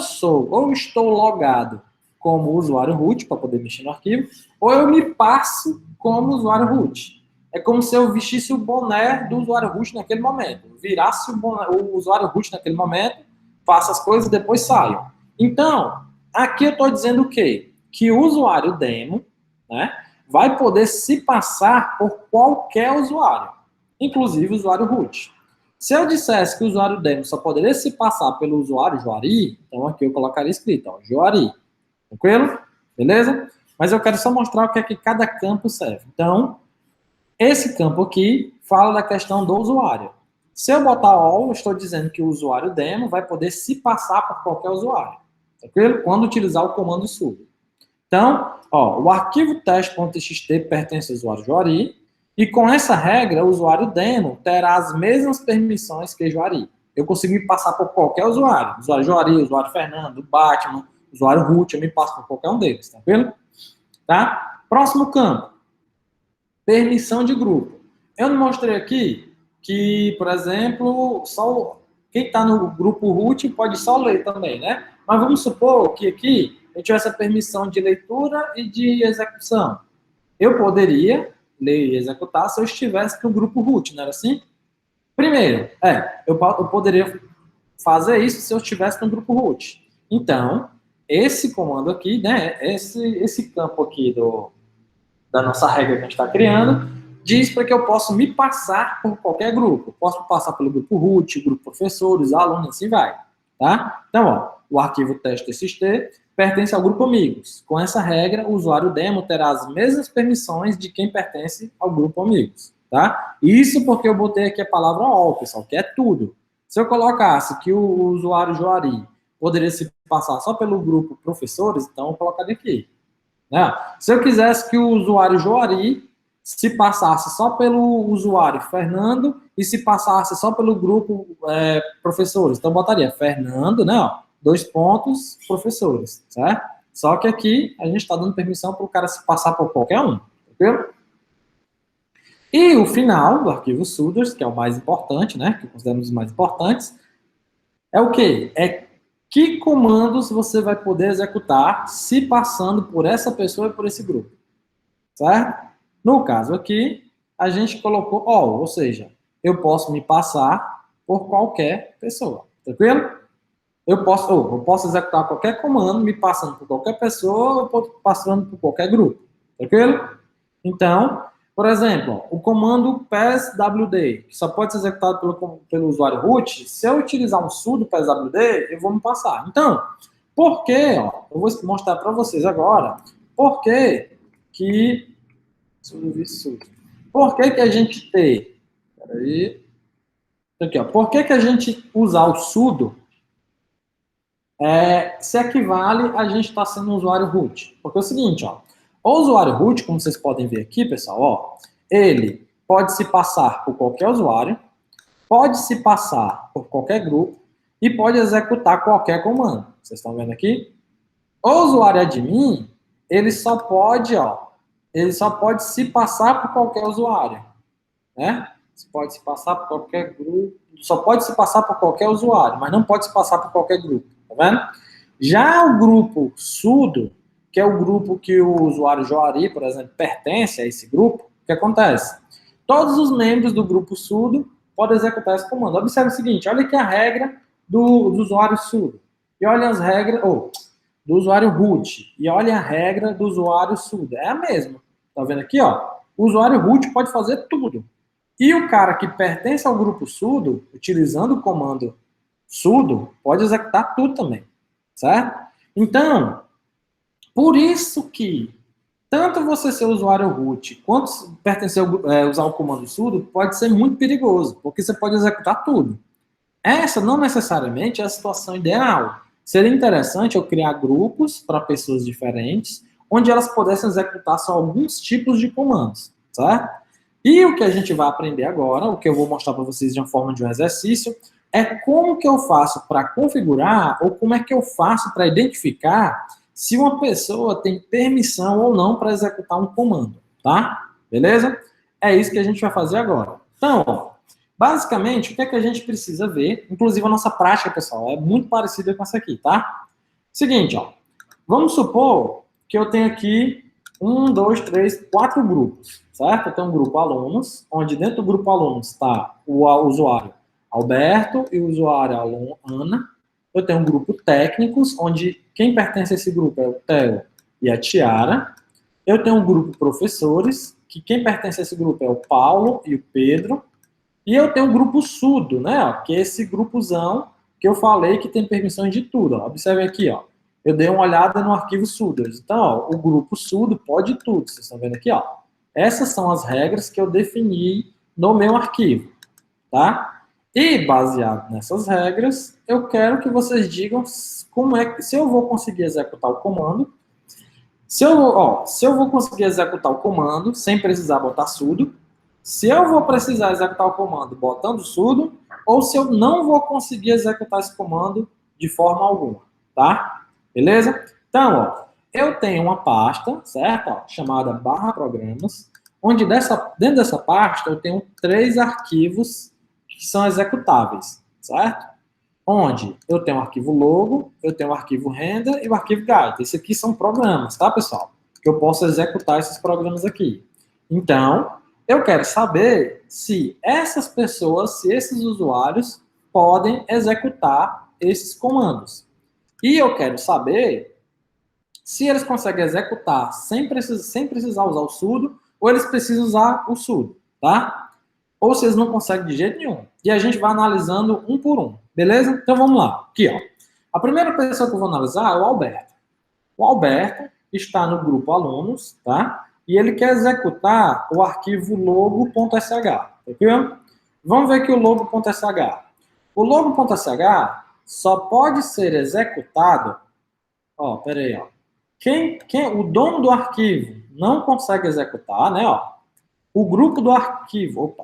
estou logado como usuário root para poder mexer no arquivo, ou eu me passo como usuário root. É como se eu vestisse o boné do usuário root naquele momento, virasse o usuário root naquele momento, faça as coisas e depois saio. Então, aqui eu estou dizendo o quê? Que o usuário demo, né, vai poder se passar por qualquer usuário, inclusive o usuário root. Se eu dissesse que o usuário demo só poderia se passar pelo usuário Juari, então aqui eu colocaria escrito, ó, Juari. Tranquilo? Beleza? Mas eu quero só mostrar o que é que cada campo serve. Então, esse campo aqui fala da questão do usuário. Se eu botar all, eu estou dizendo que o usuário demo vai poder se passar por qualquer usuário. Tranquilo? Quando utilizar o comando sudo. Então, ó, o arquivo teste.txt pertence ao usuário Juari, e com essa regra, o usuário demo terá as mesmas permissões que Juari. Eu consigo me passar por qualquer usuário. Usuário Juari, usuário Fernando, Batman, usuário root, eu me passo por qualquer um deles, tranquilo? Tá? Próximo campo. Permissão de grupo. Eu não mostrei aqui que, por exemplo, só quem está no grupo root pode só ler também, né? Mas vamos supor que aqui eu tivesse a permissão de leitura e de execução. Eu poderia ler e executar se eu estivesse no grupo root, não era assim? Primeiro, eu poderia fazer isso se eu estivesse no grupo root. Então, esse comando aqui, né, esse campo aqui da nossa regra que a gente está criando, diz para que eu possa me passar por qualquer grupo. Eu posso passar pelo grupo root, grupo professores, alunos, assim vai. Tá? Então, ó, o arquivo teste.txt pertence ao grupo amigos. Com essa regra, o usuário demo terá as mesmas permissões de quem pertence ao grupo amigos. Tá? Isso porque eu botei aqui a palavra all, pessoal, que é tudo. Se eu colocasse que o usuário Juari poderia se passar só pelo grupo professores, então eu colocaria aqui. Né? Se eu quisesse que o usuário Juari se passasse só pelo usuário Fernando e se passasse só pelo grupo professores, então eu botaria Fernando, né? Ó, 2 pontos, professores, certo? Só que aqui a gente está dando permissão para o cara se passar por qualquer um, entendeu? E o final do arquivo sudos, que é o mais importante, né? Que consideramos os mais importantes, é o quê? É que comandos você vai poder executar se passando por essa pessoa e por esse grupo, certo? No caso aqui, a gente colocou all, ou seja, eu posso me passar por qualquer pessoa, tranquilo? Eu posso executar qualquer comando, me passando por qualquer pessoa, ou passando por qualquer grupo, tranquilo? Então, por exemplo, o comando PSWD, que só pode ser executado pelo usuário root, se eu utilizar um sudo PSWD, eu vou me passar. Então, por que, ó, eu vou mostrar para vocês agora, por que por que a gente tem, peraí, aqui, ó, por que a gente usar o sudo se equivale a gente estar sendo um usuário root? Porque é o seguinte, ó, o usuário root, como vocês podem ver aqui, pessoal, ó, ele pode se passar por qualquer usuário, pode se passar por qualquer grupo e pode executar qualquer comando. Vocês estão vendo aqui? O usuário admin, ele só pode se passar por qualquer usuário, né? Pode se passar por qualquer grupo, só pode se passar por qualquer usuário, mas não pode se passar por qualquer grupo, tá vendo? Já o grupo sudo, que é o grupo que o usuário Joari, por exemplo, pertence a esse grupo, o que acontece? Todos os membros do grupo sudo podem executar esse comando. Observe o seguinte, olha aqui a regra do usuário sudo, e olha as regras, do usuário root, e olha a regra do usuário sudo, é a mesma, tá vendo aqui, ó? O usuário root pode fazer tudo. E o cara que pertence ao grupo sudo, utilizando o comando sudo, pode executar tudo também, certo? Então, por isso que tanto você ser usuário root quanto pertencer usar o comando sudo pode ser muito perigoso, porque você pode executar tudo. Essa não necessariamente é a situação ideal. Seria interessante eu criar grupos para pessoas diferentes, onde elas pudessem executar só alguns tipos de comandos, certo? E o que a gente vai aprender agora, o que eu vou mostrar para vocês de uma forma de um exercício, é como que eu faço para configurar, ou como é que eu faço para identificar se uma pessoa tem permissão ou não para executar um comando, tá? Beleza? É isso que a gente vai fazer agora. Então, ó, basicamente, o que é que a gente precisa ver? Inclusive, a nossa prática, pessoal, é muito parecida com essa aqui, tá? Seguinte, ó. Vamos supor que eu tenho aqui 4 grupos, certo? Eu tenho um grupo alunos, onde dentro do grupo alunos está o usuário Alberto e o usuário Ana. Eu tenho um grupo técnicos, onde quem pertence a esse grupo é o Theo e a Tiara. Eu tenho um grupo professores, que quem pertence a esse grupo é o Paulo e o Pedro. E eu tenho um grupo sudo, né? Ó, que é esse grupozão que eu falei que tem permissões de tudo. Ó. Observe aqui, ó. Eu dei uma olhada no arquivo sudos. Então, ó, o grupo sudo pode tudo. Vocês estão vendo aqui, ó. Essas são as regras que eu defini no meu arquivo, tá? E baseado nessas regras, eu quero que vocês digam como é que se eu vou conseguir executar o comando. Se eu vou conseguir executar o comando sem precisar botar sudo, se eu vou precisar executar o comando botando sudo, ou se eu não vou conseguir executar esse comando de forma alguma, tá? Beleza? Então, ó, eu tenho uma pasta, certo? Ó, chamada /programas, onde dentro dessa pasta eu tenho 3 arquivos que são executáveis, certo? Onde eu tenho o arquivo logo, eu tenho o arquivo render e o arquivo guide. Esses aqui são programas, tá, pessoal? Que eu posso executar esses programas aqui. Então, eu quero saber se essas pessoas, se esses usuários podem executar esses comandos. E eu quero saber se eles conseguem executar sem precisar usar o sudo, ou eles precisam usar o sudo, tá? Ou se eles não conseguem de jeito nenhum. E a gente vai analisando um por um, beleza? Então vamos lá. Aqui, ó. A primeira pessoa que eu vou analisar é o Alberto. O Alberto está no grupo alunos, tá? E ele quer executar o arquivo logo.sh, ok? Vamos ver aqui o logo.sh. O logo.sh só pode ser executado, ó, peraí, ó. O dono do arquivo não consegue executar, né, ó. O grupo do arquivo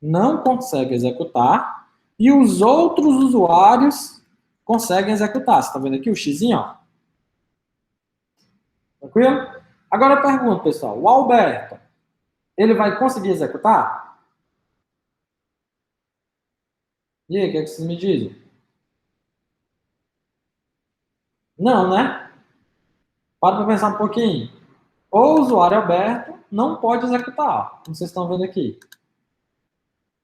não consegue executar e os outros usuários conseguem executar. Você está vendo aqui o xizinho, ó? Tranquilo? Agora eu pergunto, pessoal, o Alberto, ele vai conseguir executar? E aí, o que é que vocês me dizem? Não, né? Para pensar um pouquinho. O usuário Alberto não pode executar, como vocês estão vendo aqui.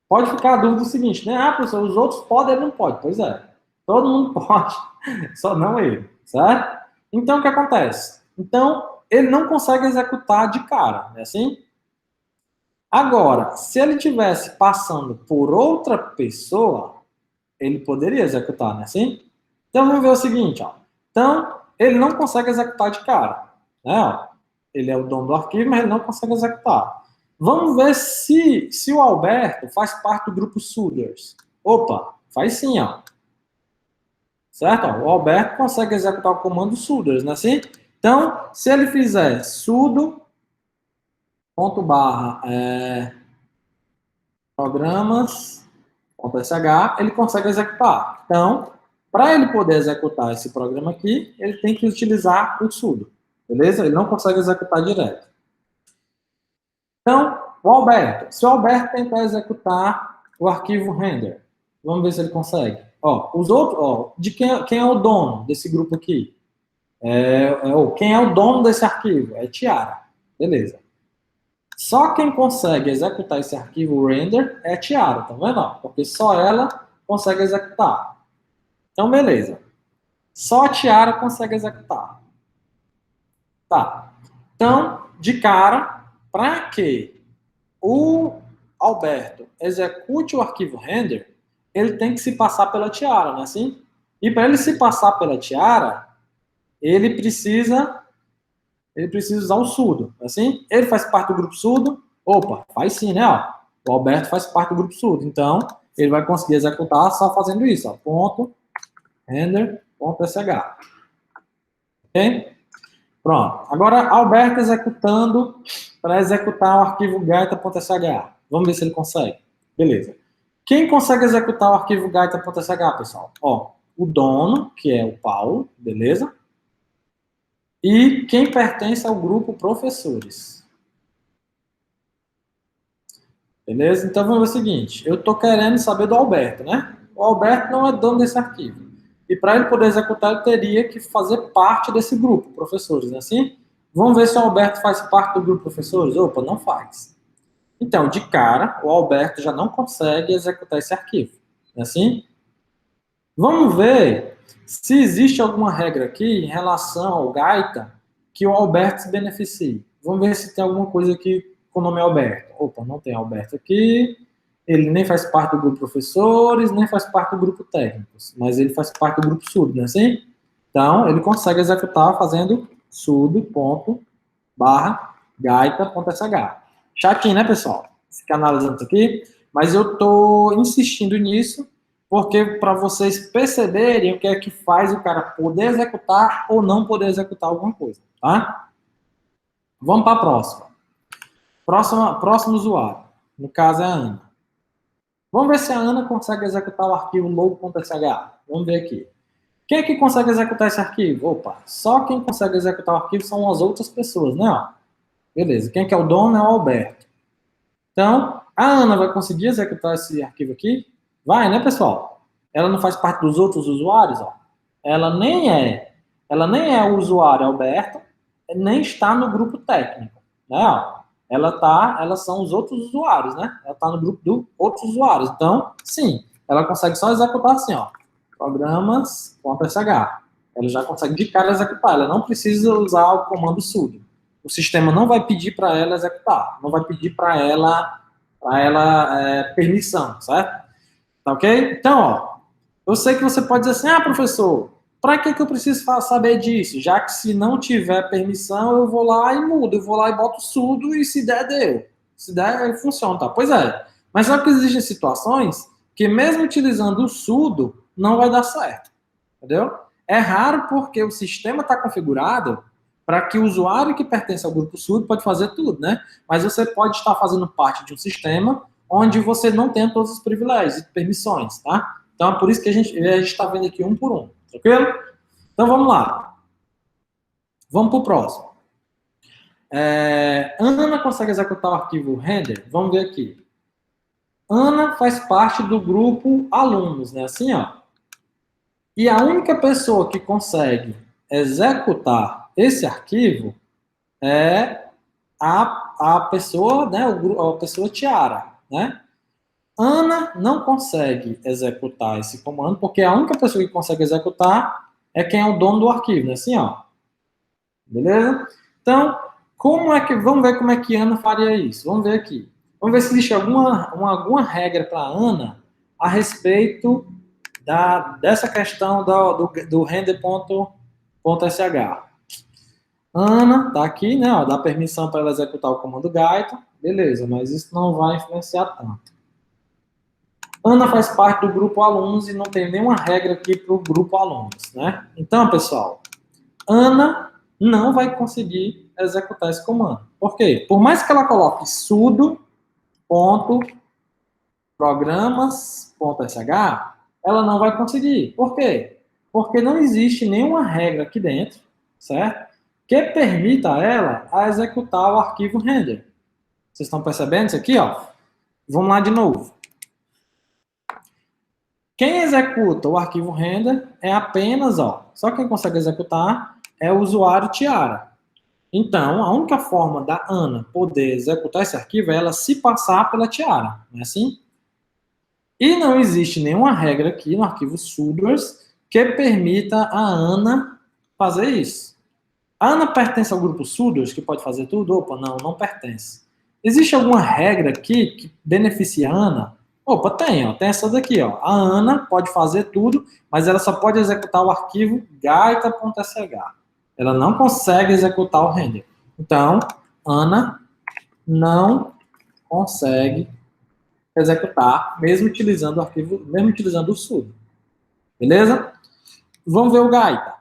Pode ficar a dúvida do seguinte, né? Ah, professor, os outros podem, ele não pode. Pois é, todo mundo pode, só não ele, certo? Então, o que acontece? Então, ele não consegue executar de cara, não é assim? Agora, se ele tivesse passando por outra pessoa, ele poderia executar, não é assim? Então, vamos ver o seguinte, ó. Então, ele não consegue executar de cara, né? Ó. Ele é o dono do arquivo, mas ele não consegue executar. Vamos ver se o Alberto faz parte do grupo Suders. Opa, faz sim, ó. Certo? Ó, o Alberto consegue executar o comando Suders, não é assim? Então, se ele fizer sudo ponto barra programas.sh, ele consegue executar. Então, para ele poder executar esse programa aqui, ele tem que utilizar o sudo. Beleza? Ele não consegue executar direto. Então, O Alberto. Se o Alberto tentar executar o arquivo render, vamos ver se ele consegue. Ó, os outros, ó, de quem é o dono desse grupo aqui? Quem é o dono desse arquivo? É Tiara. Beleza. Só quem consegue executar esse arquivo render é Tiara, tá vendo? Porque só ela consegue executar. Então, beleza. Só a Tiara consegue executar. Tá. Então, de cara, para que o Alberto execute o arquivo render, ele tem que se passar pela Tiara, não é assim? E para ele se passar pela Tiara, ele precisa usar o sudo, não é assim? Ele faz parte do grupo sudo? Opa, faz sim, né? Ó, o Alberto faz parte do grupo sudo, então ele vai conseguir executar só fazendo isso, ó, ponto render.sh. Ok? Pronto. Agora, Alberto executando para executar o arquivo gaita.sh. Vamos ver se ele consegue. Beleza. Quem consegue executar o arquivo gaita.sh, pessoal? Ó, o dono, que é o Paulo, beleza? E quem pertence ao grupo professores. Beleza? Então vamos ver o seguinte. Eu estou querendo saber do Alberto, né? O Alberto não é dono desse arquivo. E para ele poder executar, ele teria que fazer parte desse grupo, professores, não é assim? Vamos ver se o Alberto faz parte do grupo professores. Opa, não faz. Então, de cara, o Alberto já não consegue executar esse arquivo. Não é assim? Vamos ver se existe alguma regra aqui em relação ao Gaita que o Alberto se beneficie. Vamos ver se tem alguma coisa aqui com o nome Alberto. Opa, não tem Alberto aqui. Ele nem faz parte do grupo professores, nem faz parte do grupo técnicos, mas ele faz parte do grupo sudo, não é assim? Então, ele consegue executar fazendo sudo.gaita.sh. Chatinho, né, pessoal? Ficar analisando isso aqui, mas eu estou insistindo nisso, porque para vocês perceberem o que é que faz o cara poder executar ou não poder executar alguma coisa, tá? Vamos para a próxima. Próximo usuário. No caso é a Ana. Vamos ver se a Ana consegue executar o arquivo logo.sh. Vamos ver aqui. Quem é que consegue executar esse arquivo? Opa, só quem consegue executar o arquivo são as outras pessoas, né? Beleza, quem que é o dono é o Alberto. Então, a Ana vai conseguir executar esse arquivo aqui? Vai, né, pessoal? Ela não faz parte dos outros usuários, ó. Ela nem é o usuário Alberto, nem está no grupo técnico, né? Ó. Elas são os outros usuários, né? Ela está no grupo dos outros usuários. Então, sim, ela consegue só executar assim, ó, programas.sh. Ela já consegue de cara executar. Ela não precisa usar o comando sudo. O sistema não vai pedir para ela executar, não vai pedir para ela permissão, certo? Tá ok? Então, ó, eu sei que você pode dizer assim, professor, para que eu preciso saber disso? Já que se não tiver permissão, eu vou lá e mudo, eu vou lá e boto sudo e se der, deu. Se der, funciona, tá? Pois é. Mas só que existem situações que mesmo utilizando o sudo, não vai dar certo. Entendeu? É raro porque o sistema está configurado para que o usuário que pertence ao grupo sudo pode fazer tudo, né? Mas você pode estar fazendo parte de um sistema onde você não tem todos os privilégios e permissões, tá? Então é por isso que a gente está vendo aqui um por um, tranquilo? Então vamos lá. Vamos para o próximo. Ana consegue executar o arquivo render? Vamos ver aqui. Ana faz parte do grupo alunos, né? Assim, ó. E a única pessoa que consegue executar esse arquivo é a pessoa, né, a pessoa Tiara, né? Ana não consegue executar esse comando, porque a única pessoa que consegue executar é quem é o dono do arquivo, né? Assim, ó. Beleza? Então, vamos ver como é que Ana faria isso. Vamos ver aqui. Vamos ver se existe alguma regra para Ana a respeito dessa questão do render.sh. Ana tá aqui, né? Ó, dá permissão para ela executar o comando gaita. Beleza, mas isso não vai influenciar tanto. Ana faz parte do grupo alunos e não tem nenhuma regra aqui para o grupo alunos, né? Então, pessoal, Ana não vai conseguir executar esse comando. Por quê? Por mais que ela coloque sudo.programas.sh, ela não vai conseguir. Por quê? Porque não existe nenhuma regra aqui dentro, certo? Que permita a ela executar o arquivo render. Vocês estão percebendo isso aqui, ó? Vamos lá de novo. Quem executa o arquivo render é apenas, ó, só quem consegue executar é o usuário Tiara. Então, a única forma da Ana poder executar esse arquivo é ela se passar pela Tiara, não é assim? E não existe nenhuma regra aqui no arquivo sudoers que permita a Ana fazer isso. A Ana pertence ao grupo sudoers que pode fazer tudo? Opa, não, não pertence. Existe alguma regra aqui que beneficia a Ana? Opa, tem, ó, tem essa daqui, ó. A Ana pode fazer tudo, mas ela só pode executar o arquivo gaita.sh. Ela não consegue executar o render. Então, Ana não consegue executar, mesmo utilizando o arquivo, mesmo utilizando o sudo. Beleza? Vamos ver o gaita.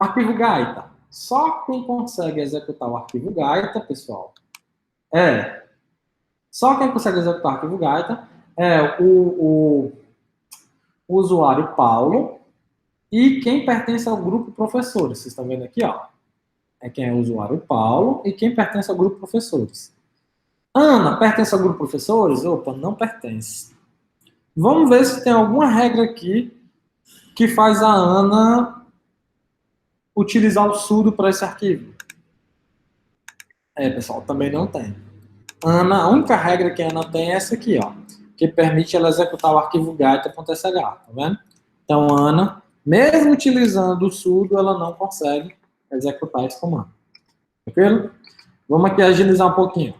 Arquivo gaita. Só quem consegue executar o arquivo gaita, pessoal, só quem consegue executar o arquivo gaita é o usuário Paulo e quem pertence ao grupo professores. Vocês estão vendo aqui, ó. É quem é o usuário Paulo e quem pertence ao grupo professores. Ana, pertence ao grupo professores? Opa, não pertence. Vamos ver se tem alguma regra aqui que faz a Ana utilizar o sudo para esse arquivo. Pessoal, também não tem. Ana, a única regra que a Ana tem é essa aqui, ó, que permite ela executar o arquivo gaita.sh, tá vendo? Então, Ana, mesmo utilizando o sudo, ela não consegue executar esse comando. Tranquilo? Vamos aqui agilizar um pouquinho.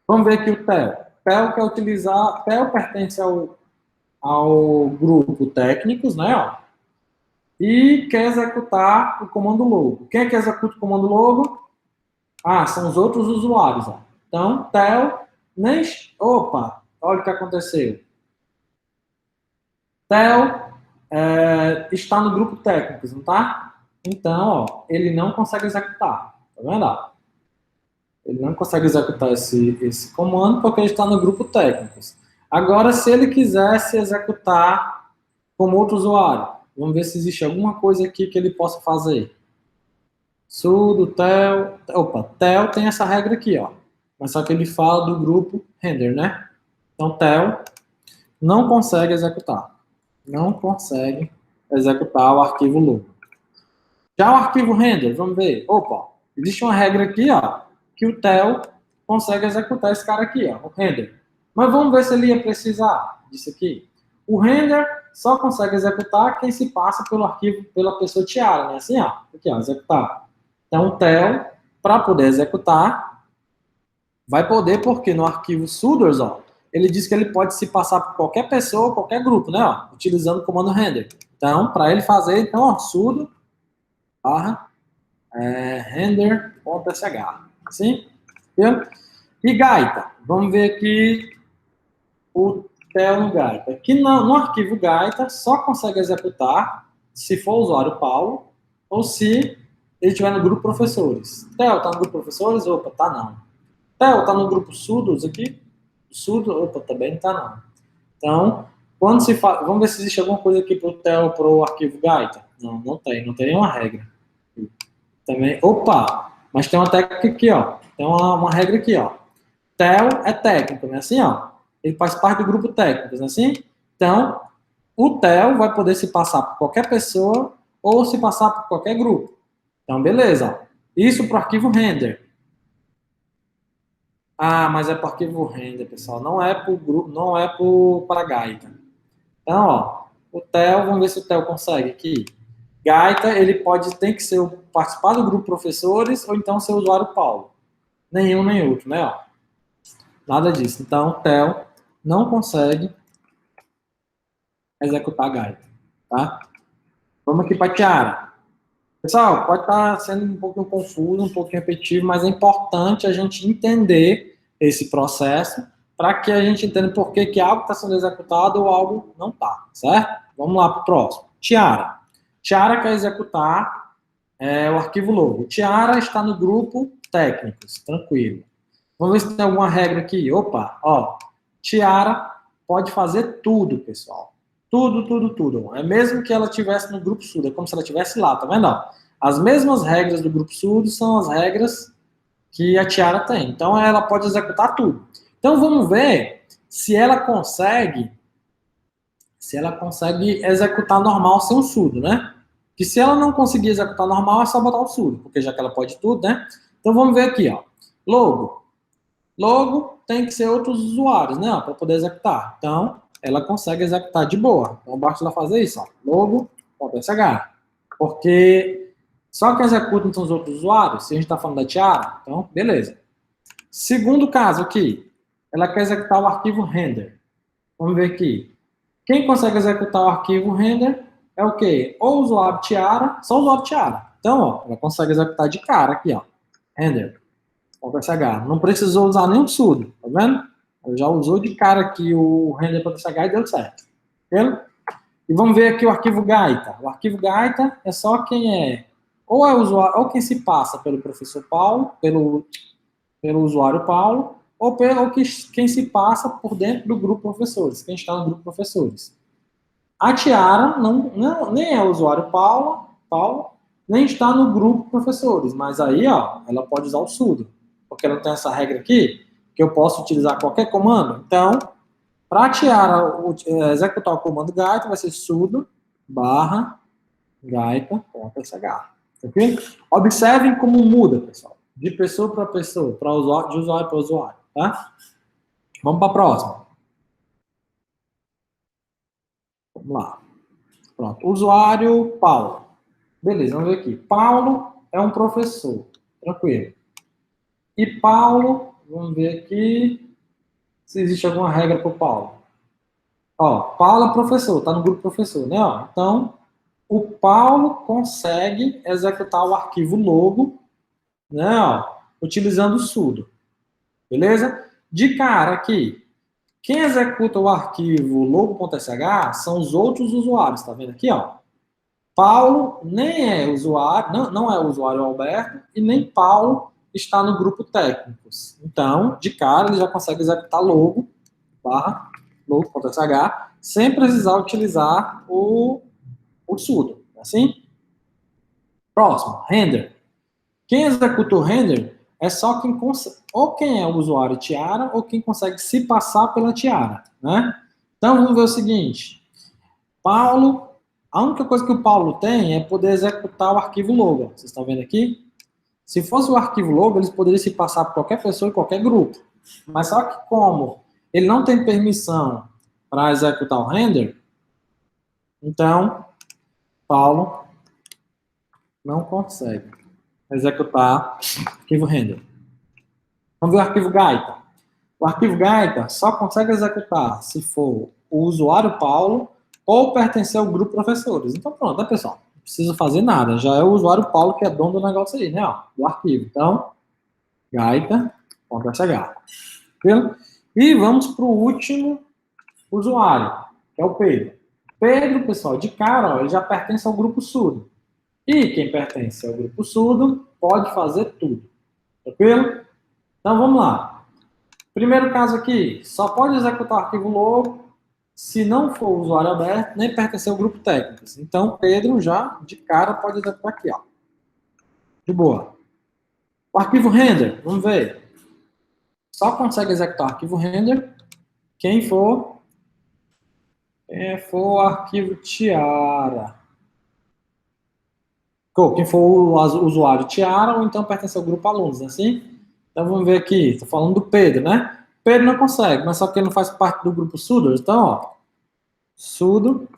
Vamos ver aqui o Theo. Theo quer utilizar, Theo pertence ao grupo técnicos, né, ó, e quer executar o comando logo. Quem é que executa o comando logo? Ah, são os outros usuários, ó. Então, Theo nem... Opa, olha o que aconteceu. Theo está no grupo técnicos, não tá? Então, ó, ele não consegue executar. Tá vendo? Ele não consegue executar esse comando porque ele está no grupo técnicos. Agora, se ele quisesse executar como outro usuário, vamos ver se existe alguma coisa aqui que ele possa fazer. Sudo, Theo... Opa, Theo tem essa regra aqui, ó. Mas só que ele fala do grupo render, né? Então, Theo não consegue executar. Não consegue executar o arquivo logo. Já o arquivo render, vamos ver. Opa, existe uma regra aqui, ó, que o Theo consegue executar esse cara aqui, ó, o render. Mas vamos ver se ele ia precisar disso aqui. O render só consegue executar quem se passa pelo arquivo, pela pessoa Tiara, né? Assim, ó, aqui, ó, executar. Então, o Theo, para poder executar, vai poder, porque no arquivo sudoers, ó, ele diz que ele pode se passar por qualquer pessoa, qualquer grupo, né, ó, utilizando o comando render. Então, para ele fazer, então, ó, sudo render.sh. Assim? Viu? E gaita. Vamos ver aqui o Theo no gaita. Aqui no arquivo gaita só consegue executar se for o usuário Paulo ou se ele estiver no grupo professores. Theo tá no grupo professores? Opa, tá não. Theo tá no grupo sudos aqui? Sudo? Opa, também não tá não. Então, quando se faz... Vamos ver se existe alguma coisa aqui pro Theo pro arquivo gaita. Não, não tem nenhuma regra. Também, opa, mas tem uma técnica aqui, ó. Tem uma regra aqui, ó. Theo é técnico, né? Assim, ó. Ele faz parte do grupo técnico, né? Assim? Então, o Theo vai poder se passar por qualquer pessoa ou se passar por qualquer grupo. Então, beleza, ó. Isso para o arquivo render. Ah, mas é para o arquivo render, pessoal. Não é para o grupo, não é para gaita. Então, ó, o Theo, vamos ver se o Theo consegue aqui. Gaita, ele tem que ser participar do grupo professores ou então ser o usuário Paulo. Nenhum nem outro, né? Ó. Nada disso. Então, o Theo não consegue executar Gaita. Tá? Vamos aqui para Tiara. Pessoal, pode estar sendo um pouquinho confuso, um pouquinho repetitivo, mas é importante a gente entender esse processo para que a gente entenda por que algo está sendo executado ou algo não está, certo? Vamos lá para o próximo. Tiara. Tiara quer executar o arquivo logo. Tiara está no grupo técnicos, tranquilo. Vamos ver se tem alguma regra aqui. Opa, ó. Tiara pode fazer tudo, pessoal. Tudo, tudo, tudo. É mesmo que ela estivesse no grupo sudo, é como se ela estivesse lá, tá vendo? Ó? As mesmas regras do grupo sudo são as regras que a Tiara tem. Então, ela pode executar tudo. Então, vamos ver se ela consegue executar normal sem o sudo, né? Que se ela não conseguir executar normal, é só botar o sudo, porque já que ela pode tudo, né? Então, vamos ver aqui, ó. Logo. Logo, tem que ser outros usuários, né? Para poder executar. Então, ela consegue executar de boa. Então, basta ela fazer isso, ó. Logo.sh. Porque só quem executa são os outros usuários, se a gente está falando da Tiara, então, beleza. Segundo caso aqui, ela quer executar o arquivo render. Vamos ver aqui. Quem consegue executar o arquivo render é o quê? Ou o usuário Tiara, só o usuário Tiara. Então, ó, ela consegue executar de cara aqui, ó. Render.sh. Não precisou usar nenhum sudo, tá vendo? Ela já usou de cara aqui o render.sh e deu certo. Entendeu? E vamos ver aqui o arquivo gaita. O arquivo gaita é só quem é ou é usuário, ou quem se passa pelo professor Paulo, pelo usuário Paulo, ou quem se passa por dentro do grupo professores, quem está no grupo professores. A Tiara nem é o usuário Paulo, nem está no grupo professores, mas aí, ó, ela pode usar o sudo, porque ela tem essa regra aqui, que eu posso utilizar qualquer comando. Então, para a Tiara executar o comando gaita, vai ser sudo barra gaita.sh. Ok? Observem como muda, pessoal. De pessoa para pessoa, de usuário para usuário, tá? Vamos para a próxima. Vamos lá. Pronto. Usuário Paulo. Beleza, vamos ver aqui. Paulo é um professor. Tranquilo. E Paulo, vamos ver aqui se existe alguma regra para o Paulo. Ó, Paulo é professor, tá no grupo professor, né? Ó, então, o Paulo consegue executar o arquivo logo, né? Ó, utilizando o sudo. Beleza? De cara aqui, quem executa o arquivo logo.sh são os outros usuários, tá vendo aqui, ó? Paulo nem é usuário, não é o usuário Alberto, e nem Paulo está no grupo técnicos. Então, de cara, ele já consegue executar logo, barra, logo.sh, sem precisar utilizar o sudo. Assim? Próximo, render. Quem executa o render é só quem consegue, ou quem é o usuário Tiara, ou quem consegue se passar pela Tiara, né? Então, vamos ver o seguinte. Paulo, a única coisa que o Paulo tem é poder executar o arquivo logo. Vocês estão vendo aqui? Se fosse o arquivo logo, eles poderiam se passar por qualquer pessoa e qualquer grupo. Mas só que como ele não tem permissão para executar o render, então, Paulo não consegue executar o arquivo render. Vamos ver o arquivo gaita. O arquivo gaita só consegue executar se for o usuário Paulo ou pertencer ao grupo professores. Então pronto, né, pessoal? Não precisa fazer nada. Já é o usuário Paulo que é dono do negócio aí, né? Ó, do arquivo. Então, gaita.sh. E vamos para o último usuário, que é o Pedro. Pedro, pessoal, de cara, ó, ele já pertence ao grupo surdo. E quem pertence ao grupo surdo pode fazer tudo. Tranquilo? Então vamos lá. Primeiro caso aqui, só pode executar o arquivo logo se não for usuário aberto, nem pertencer ao grupo técnicos. Então, Pedro já, de cara, pode executar aqui, ó. De boa. O arquivo render, vamos ver. Só consegue executar o arquivo render quem for o arquivo Tiara. Quem for o usuário Tiara ou então pertence ao grupo alunos, assim? Então, vamos ver aqui. Estou falando do Pedro, né? Pedro não consegue, mas só que ele não faz parte do grupo sudo. Então, ó, sudo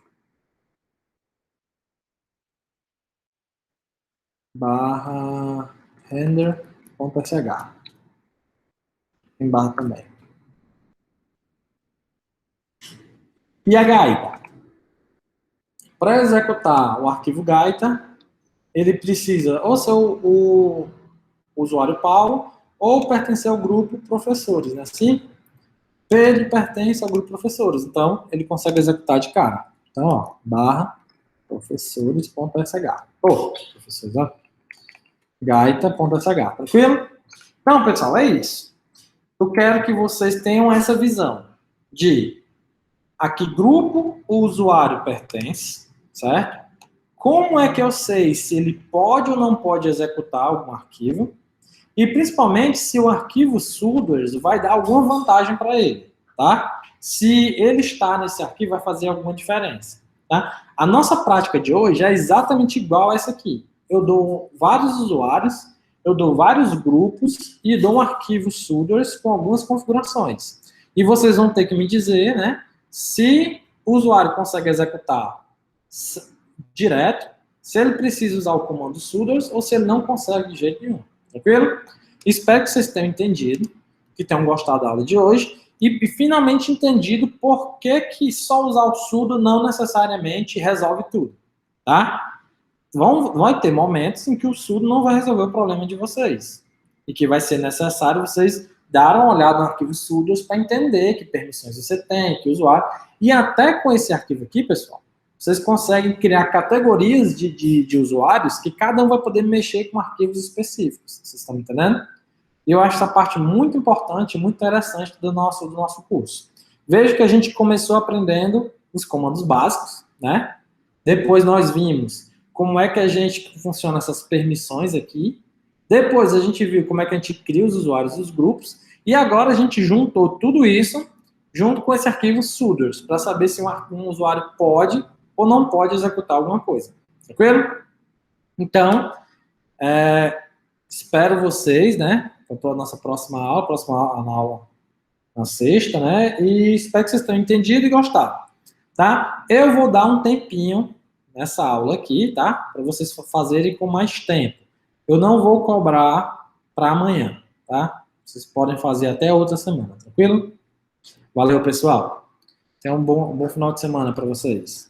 barra render.sh. Em barra também. E a gaita? Para executar o arquivo gaita, ele precisa ou ser o usuário Paulo ou pertencer ao grupo professores, né? Assim, Pedro pertence ao grupo professores, então ele consegue executar de cara. Então, ó, barra professores.sh. Professores, ó. Gaita.sh. Tranquilo? Então, pessoal, é isso. Eu quero que vocês tenham essa visão de a que grupo o usuário pertence, certo? Como é que eu sei se ele pode ou não pode executar algum arquivo? E principalmente se o arquivo sudoers vai dar alguma vantagem para ele, tá? Se ele está nesse arquivo, vai fazer alguma diferença, tá? A nossa prática de hoje é exatamente igual a essa aqui. Eu dou vários usuários, eu dou vários grupos e dou um arquivo sudoers com algumas configurações. E vocês vão ter que me dizer, né, se o usuário consegue executar direto, se ele precisa usar o comando sudoers ou se ele não consegue de jeito nenhum. Tranquilo? Espero que vocês tenham entendido, que tenham gostado da aula de hoje e finalmente entendido por que só usar o sudo não necessariamente resolve tudo, tá? Vai ter momentos em que o sudo não vai resolver o problema de vocês e que vai ser necessário vocês dar uma olhada no arquivo sudos para entender que permissões você tem, que usuário, e até com esse arquivo aqui, pessoal, vocês conseguem criar categorias de usuários que cada um vai poder mexer com arquivos específicos. Vocês estão me entendendo? E eu acho essa parte muito importante, muito interessante do nosso curso. Veja que a gente começou aprendendo os comandos básicos, né? Depois nós vimos como é que a gente funciona essas permissões aqui. Depois a gente viu como é que a gente cria os usuários e os grupos. E agora a gente juntou tudo isso junto com esse arquivo sudoers para saber se um usuário pode ou não pode executar alguma coisa. Tranquilo? Então, espero vocês, né? Para a nossa próxima aula na sexta, né? E espero que vocês tenham entendido e gostado, tá? Eu vou dar um tempinho nessa aula aqui, tá? Para vocês fazerem com mais tempo. Eu não vou cobrar para amanhã, tá? Vocês podem fazer até outra semana, tranquilo? Valeu, pessoal. Tenham um bom final de semana para vocês.